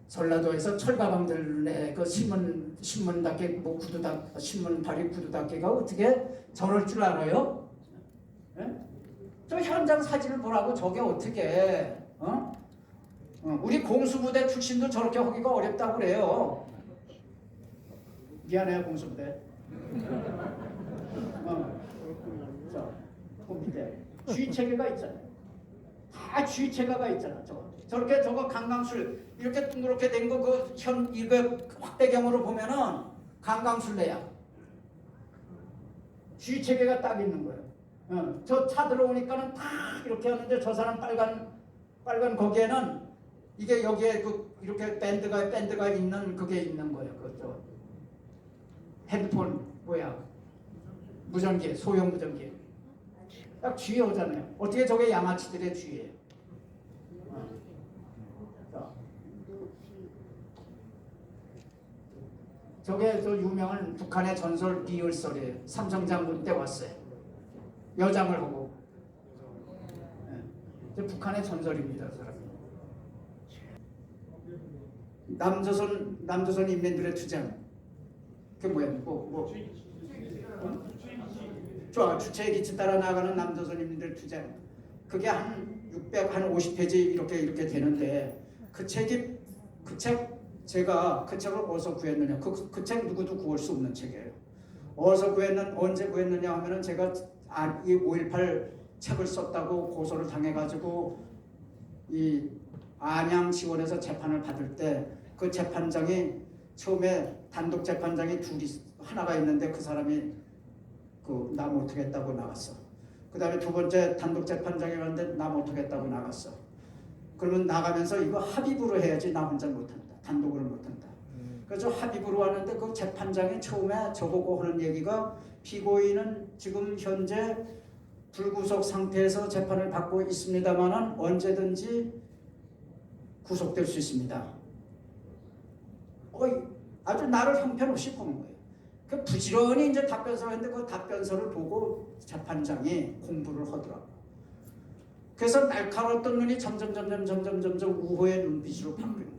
전라도에서 철가방들의 그 신문 닫기 뭐 구두 신문 발이 구두 닫기가 어떻게 저럴 줄 알아요? 예? 저 현장 사진을 보라고 저게 어떻게 우리 공수부대 출신도 저렇게 하기가 어렵다고 그래요. 미안해요 공수부대. 자, 그 밑에 주의체계가 있잖아요. 다 주의체계가 있잖아. 저렇게 저거 강강술 이렇게 둥그렇게 된 거 그 이거 확대경으로 보면은 강강술래야. 주의체계가 딱 있는 거예요. 저 차 들어오니까는 다 이렇게 하는데 저 사람 빨간 거기에는 이게 여기에 그 이렇게 밴드가 있는 그게 있는 거예요. 그저 핸드폰 뭐야 무전기 소형 무전기 딱 쥐어오잖아요. 어떻게 저게 양아치들의 쥐예요. 저게 저 유명한 북한의 전설 리을설이에요. 삼성장군 때 왔어요. 여장을 하고. 저 북한의 전설입니다. 저 사람. 남조선 인민들의 주장. 그게 뭐야? 주체에 기치 따라 나가는 남조선 인민들의 주장. 그게 한 50페이지 이렇게 되는데 그 책 제가 그 책을 어디서 구했느냐? 그 책 누구도 구할 수 없는 책이에요. 언제 구했느냐 하면은 제가 이 5.18 책을 썼다고 고소를 당해가지고 이 안양 지원에서 재판을 받을 때 그 재판장이 처음에 단독 재판장이 하나가 있는데 그 사람이 나 못하겠다고 나갔어. 그 다음에 두 번째 단독 재판장이 왔는데 나 못하겠다고 나갔어. 그러면 나가면서 이거 합의부로 해야지 나 혼자 못한다. 단독으로 못한다. 그래서 합의부로 왔는데 그 재판장이 처음에 저보고 하는 얘기가 피고인은 지금 현재 불구속 상태에서 재판을 받고 있습니다만은 언제든지 구속될 수 있습니다. 아주 나를 형편없이 보는 거예요. 그 부지런히 이제 답변서를 했는데 그 답변서를 보고 재판장이 공부를 하더라고. 그래서 날카로웠던 눈이 점점 우호의 눈빛으로 바뀌는 거예요.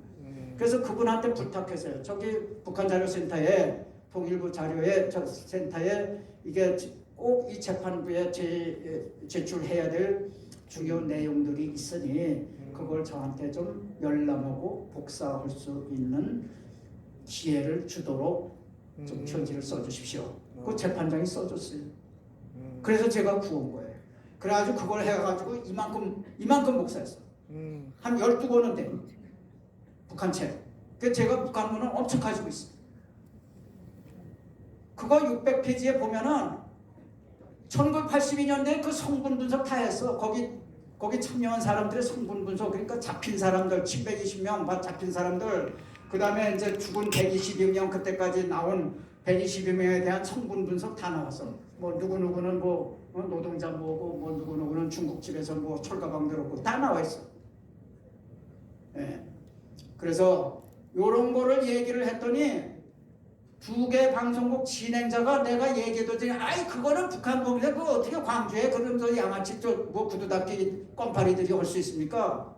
그래서 그분한테 부탁했어요. 저기 북한 자료센터에 통일부 자료에 센터에 이게 꼭 이 재판부에 제출해야 될 중요한 내용들이 있으니 그걸 저한테 좀 열람하고 복사할 수 있는 기회를 주도록 좀 편지를 써주십시오. 그 재판장이 써줬어요. 그래서 제가 구한 거예요. 그래가지고 그걸 해가지고 이만큼 복사했어. 한 12권은 돼. 북한 책. 그 제가 북한문을 엄청 가지고 있어요. 그거 600페이지에 보면은 1982년도에 그 성분 분석 다 했어. 거기 참여한 사람들의 성분 분석, 그러니까 잡힌 사람들 720명 잡힌 사람들, 그 다음에 이제 죽은 122명 그때까지 나온 120여 명에 대한 성분 분석 다 나왔어. 뭐 누구는 뭐 노동자 뭐고 뭐 누구는 중국집에서 뭐 철가방 들었고 다 나와 있어. 예. 그래서 요런 거를 얘기를 했더니 두 개 방송국 진행자가 내가 얘기해도더니 아이 그거는 북한 범인데 그거 어떻게 광주에 그러면서 양아치 뭐 구두 닦기 껌파리들이 할 수 있습니까?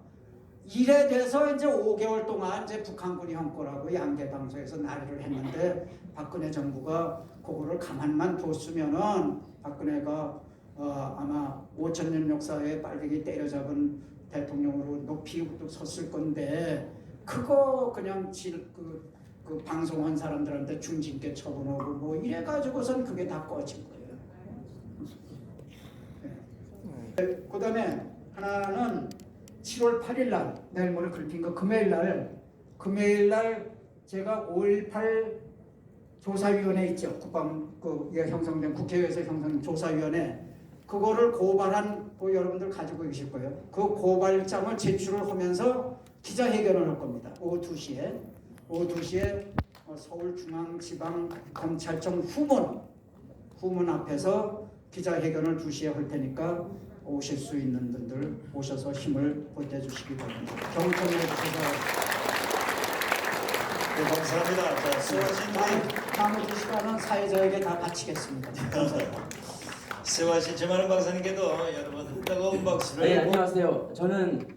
이래 돼서 이제 5개월 동안 이제 북한군이 한 거라고 양계 방송에서 난리를 했는데 박근혜 정부가 그거를 가만만 뒀으면은 박근혜가 아마 5,000년 역사에 빨갱이 때려잡은 대통령으로 높이 섰을 건데 그거 그냥 그 방송한 사람들한테 중징계 처분하고 뭐 이래가지고선 그게 다 꺼진 거예요. 네. 그 다음에 하나는 7월 8일 날 내일 모레 글핀 거 금요일 날 제가 5.18 조사위원회 있죠. 형성된 국회에서 형성된 조사위원회 그거를 고발한 거 여러분들 가지고 계실 거예요. 그 고발장을 제출을 하면서 기자회견을 할 겁니다. 오후 2시에 서울중앙지방검찰청 후문 앞에서 기자회견을 2시에 할 테니까 오실 수 있는 분들 오셔서 힘을 보태주시기 바랍니다. 경청해 주셔서 네, 감사합니다. 자, 수고하신 다음 2시간은 사회자에게 다 바치겠습니다. 감사합니다. 수고하신 최만원 박사님께도 여러분 뜨거운 박수를. 네, 안녕하세요. 저는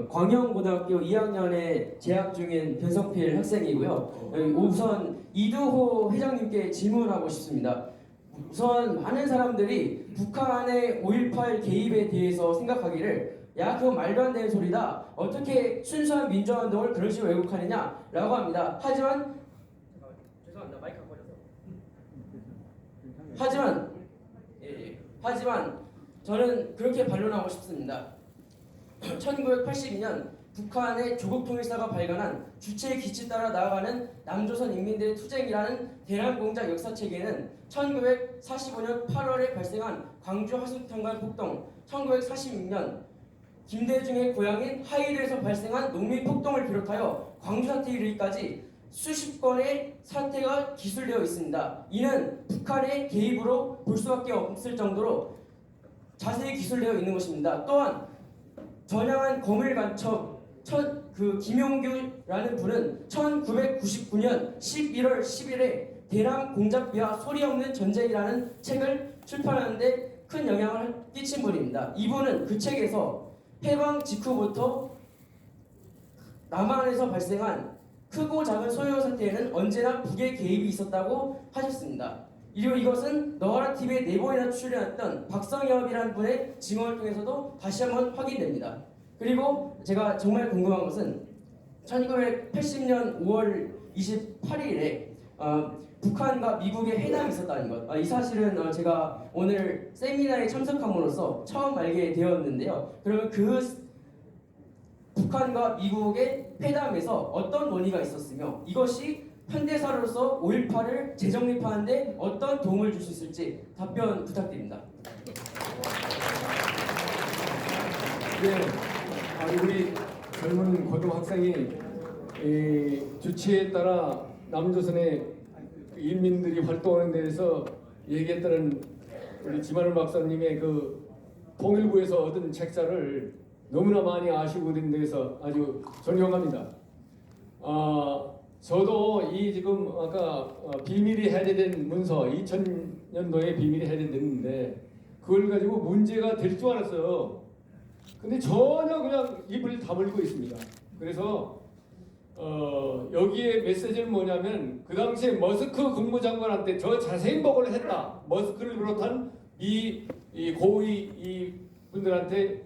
광영고등학교 2학년에 재학 중인 변성필 학생이고요. 우선 이두호 회장님께 질문하고 싶습니다. 우선 많은 사람들이 북한의 5.18 개입에 대해서 생각하기를 야 그건 말도 안 되는 소리다. 어떻게 순수한 민주화운동을 그런 식으로 왜곡하느냐라고 합니다. 하지만 죄송합니다. 마이크가 꺼져서. 하지만 저는 그렇게 반론하고 싶습니다. 1982년 북한의 조국통일사가 발간한 주체의 기치 따라 나아가는 남조선 인민들의 투쟁이라는 대남공작 역사책에는 1945년 8월에 발생한 광주 하숙탄광 폭동, 1946년 김대중의 고향인 하이르에서 발생한 농민 폭동을 비롯하여 광주 사태에 이르기까지 수십 건의 사태가 기술되어 있습니다. 이는 북한의 개입으로 볼 수밖에 없을 정도로 자세히 기술되어 있는 것입니다. 또한 전향한 거물간첩 김용규라는 분은 1999년 11월 10일에 대남 공작비와 소리 없는 전쟁이라는 책을 출판하는데 큰 영향을 끼친 분입니다. 이분은 그 책에서 해방 직후부터 남한에서 발생한 크고 작은 소요 사태에는 언제나 북의 개입이 있었다고 하셨습니다. 그리고 이것은 너와라 TV에 4번이나 출연했던 박성엽이라는 분의 증언을 통해서도 다시 한번 확인됩니다. 그리고 제가 정말 궁금한 것은 1980년 5월 28일에 북한과 미국의 회담이 있었다는 것. 이 사실은 제가 오늘 세미나에 참석함으로써 처음 알게 되었는데요. 그러면 그 북한과 미국의 회담에서 어떤 논의가 있었으며 이것이 현대사로서 5.18을 재정립하는 데 어떤 도움을 줄 수 있을지 답변 부탁드립니다. 네, 우리 젊은 고등학생이 주체에 따라 남조선의 인민들이 활동하는 데에서 얘기했다는 우리 김하늘 박사님의 그 통일부에서 얻은 책자를 너무나 많이 아시고 있는 데서 아주 존경합니다. 저도 이 지금 아까 비밀이 해제된 문서 2000년도에 비밀이 해제됐는데 그걸 가지고 문제가 될 줄 알았어요. 근데 전혀 그냥 입을 다물고 있습니다. 그래서 여기에 메시지는 뭐냐면 그 당시에 머스크 국무장관한테 저 자세히 보고를 했다. 머스크를 비롯한 이 고위 이 분들한테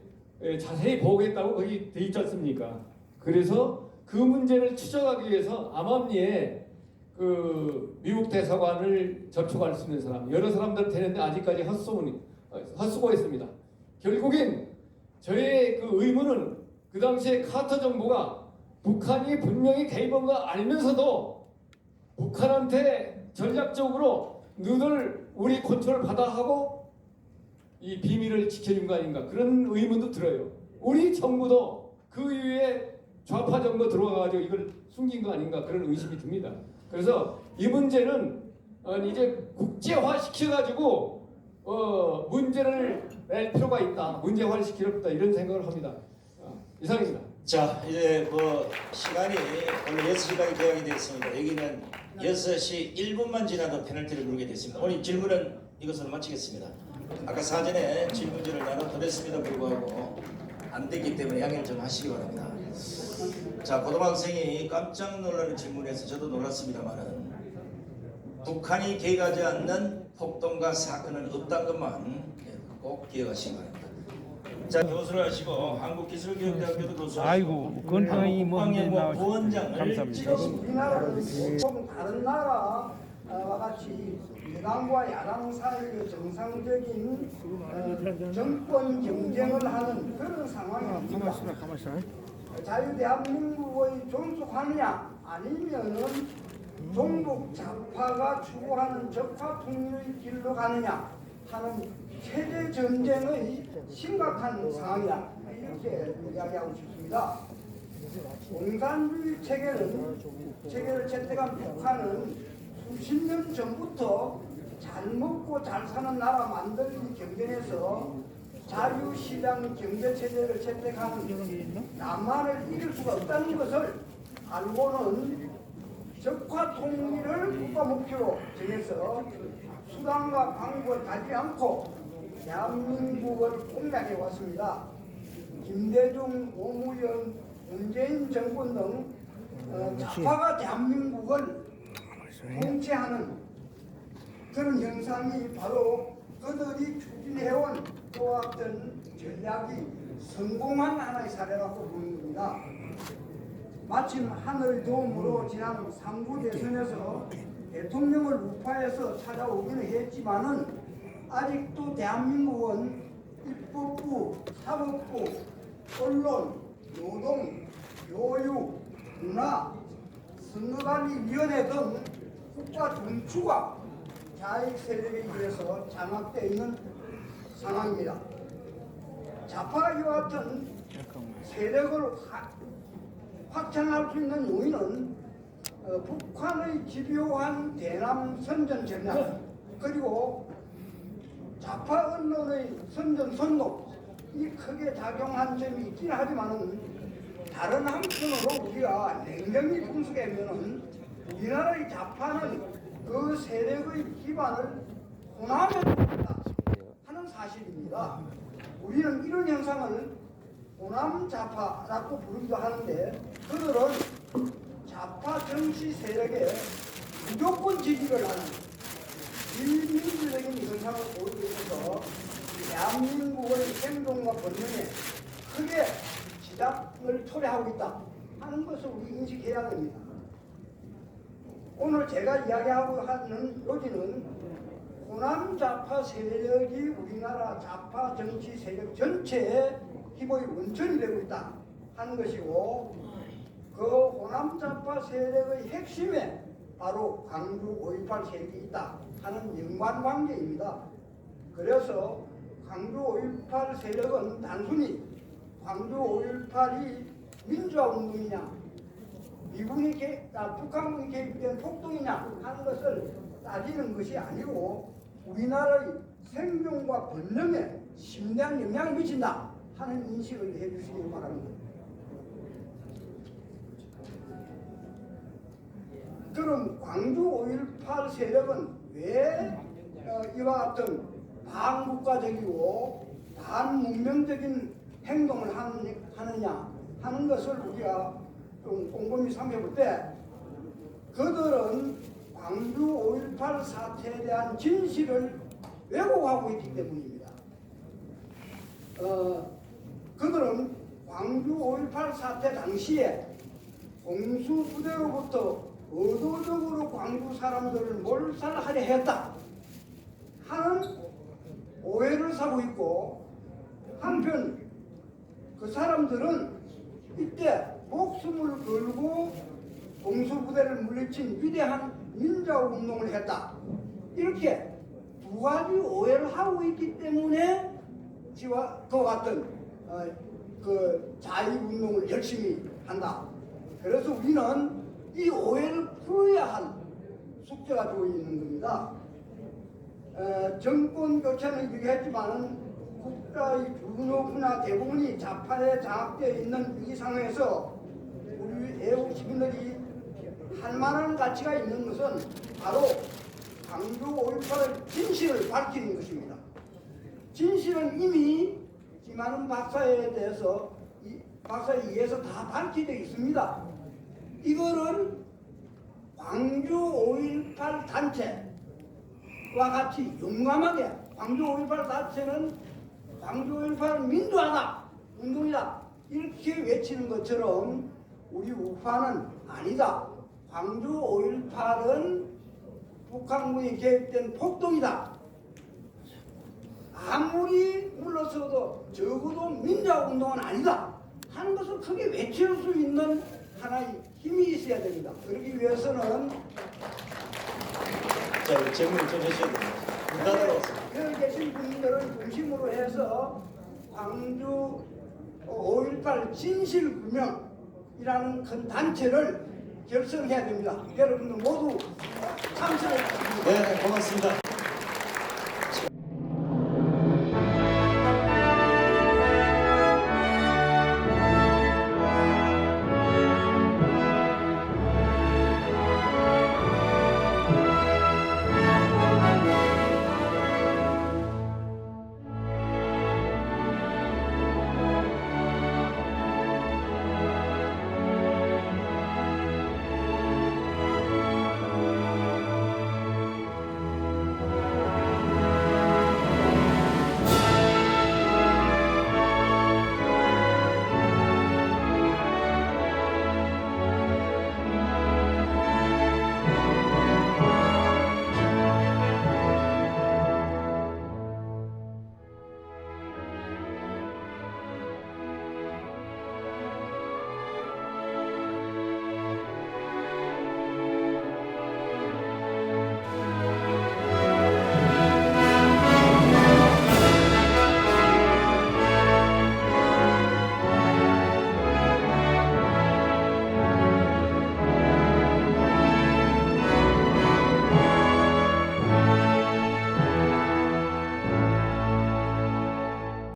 자세히 보고했다고 거기 돼 있지 않습니까? 그래서 그 문제를 추적하기 위해서 암암리에 그 미국 대사관을 접촉할 수 있는 사람 여러 사람들 되는데 아직까지 헛수고했습니다. 결국엔 저의 그 의문은 그 당시에 카터 정부가 북한이 분명히 개입한 거 알면서도 북한한테 전략적으로 너들 우리 컨트롤 받아 하고 이 비밀을 지켜준 거 아닌가 그런 의문도 들어요. 우리 정부도 그 이후에 좌파 정부 들어와가지고 이걸 숨긴 거 아닌가 그런 의심이 듭니다. 그래서 이 문제는 이제 국제화 시켜가지고 문제를 낼 필요가 있다. 문제화를 시키렵다 이런 생각을 합니다. 이상입니다. 자, 이제 시간이 원래 6시까지 계약이 되어 있습니다. 여기는 6시 1분만 지나도 페널티를 물게 됐습니다. 오늘 질문은 이것으로 마치겠습니다. 아까 사전에 질문지를 나눠드렸음에도 불구하고 안 됐기 때문에 양해를 좀 하시기 바랍니다. 자, 고등학생이 깜짝 놀라는 질문에서 저도 놀랐습니다만은 북한이 개입하지 않는 폭동과 사건은 없다는 것만 꼭 기억하시기 바랍니다. 자, 교수를 하시고 한국기술교육대학교도 교수하시고 아이고, 건강이 국방연구원 부원장을 감사합니다. 지내십니다. 우리나라는 보통 다른 나라와 같이 여당과 야당 사이의 정상적인 정권 경쟁을 하는 그런 상황이 아닙니다. 자유대한민국의 존속하느냐 아니면은 종북 좌파가 추구하는 적화 통일의 길로 가느냐 하는 체제 전쟁의 심각한 상황이다 이렇게 이야기하고 싶습니다. 공산주의 체계를 채택한 북한은 수십 년 전부터 잘 먹고 잘 사는 나라 만들기 경쟁에서 자유시장 경제체제를 채택하는 남한을 이길 수가 없다는 것을 알고는 적화 통일을 국가 목표로 정해서 수단과 방법을 가지 않고 대한민국을 공략해 왔습니다. 김대중, 노무현, 문재인 정권 등 좌파가 대한민국을 통치하는 그런 현상이 바로 그들이 추진해온 또어떤 전략이 성공한 하나의 사례라고 보는 겁니다. 마침 하늘 도움으로 지난 3구 대선에서 대통령을 우파에서 찾아오기는 했지만은 아직도 대한민국은 입법부, 사법부, 언론, 노동, 교육, 문화, 선거관리위원회 등 국가 중추가 자익 세력에 의해서 장악되어 있는 상황입니다. 좌파 이와 같은 세력을 확장할 수 있는 요인은 북한의 집요한 대남 선전 전략 그리고 좌파 언론의 선전 선동 이 크게 작용한 점이 있긴 하지만은 다른 한편으로 우리가 냉정히 분석하면은 우리나라의 좌파는 그 세력의 기반을 호남에 둔다 하는 사실입니다. 우리는 이런 현상을 호남 좌파라고 부르기도 하는데 그들은 좌파 정치 세력에 무조건 지지를 하는 비민주적인 현상을 보이고 있어서 대한민국의 생존과 번영에 크게 지장을 초래하고 있다 하는 것을 우리 인식해야 됩니다. 오늘 제가 이야기하고 하는 요지는 호남 좌파 세력이 우리나라 좌파 정치 세력 전체의 힘의 원천이 되고 있다 하는 것이고 그 호남 좌파 세력의 핵심에 바로 광주 5.18 세력이 있다 하는 연관관계입니다. 그래서 광주 5.18 세력은 단순히 광주 5.18이 민주화운동이냐 북한군이 개입된 폭동이냐 하는 것을 따지는 것이 아니고 우리나라의 생존과 번영에 심대한 영향을 미친다 하는 인식을 해주시기 바랍니다. 그럼 광주 5.18 세력은 왜 이와 같은 반국가적이고 반문명적인 행동을 하느냐 하는 것을 우리가 좀 꼼꼼히 살펴볼 때 그들은 광주 5.18 사태에 대한 진실을 왜곡하고 있기 때문입니다. 그들은 광주 5.18 사태 당시에 공수부대로부터 의도적으로 광주 사람들을 몰살하려 했다 하는 오해를 사고 있고 한편 그 사람들은 이때 목숨을 걸고 공수부대를 물리친 위대한 민주화운동을 했다 이렇게 두 가지 오해를 하고 있기 때문에 그와 같은 그 자유운동을 열심히 한다. 그래서 우리는 이 오해를 풀어야 할 숙제가 되어 있는 겁니다. 정권 교체는 얘기했지만 국가의 주요 분야 대부분이 좌파에 장악되어 있는 이 상황에서 우리 애국 시민들이 할 만한 가치가 있는 것은 바로 광주 5.18의 진실을 밝히는 것입니다. 진실은 이미 김한은 박사에 대해서 박사에 의해서 다 밝혀져 있습니다. 이거를 광주 5.18 단체와 같이 용감하게 광주 5.18 단체는 광주 5.18은 민주화다, 운동이다 이렇게 외치는 것처럼 우리 우파는 아니다. 광주 5.18은 북한군이 개입된 폭동이다. 아무리 물러서도 적어도 민주화운동은 아니다 하는 것을 크게 외칠 수 있는 하나의 힘이 있어야 됩니다. 그러기 위해서는 자, 질문 좀 해주셔야 됩니다. 여기 계신 분들을 중심으로 해서 광주 5.18 진실규명이라는 큰 단체를 결성해야 됩니다. 여러분들 모두 참석해 주십시오. 네, 고맙습니다.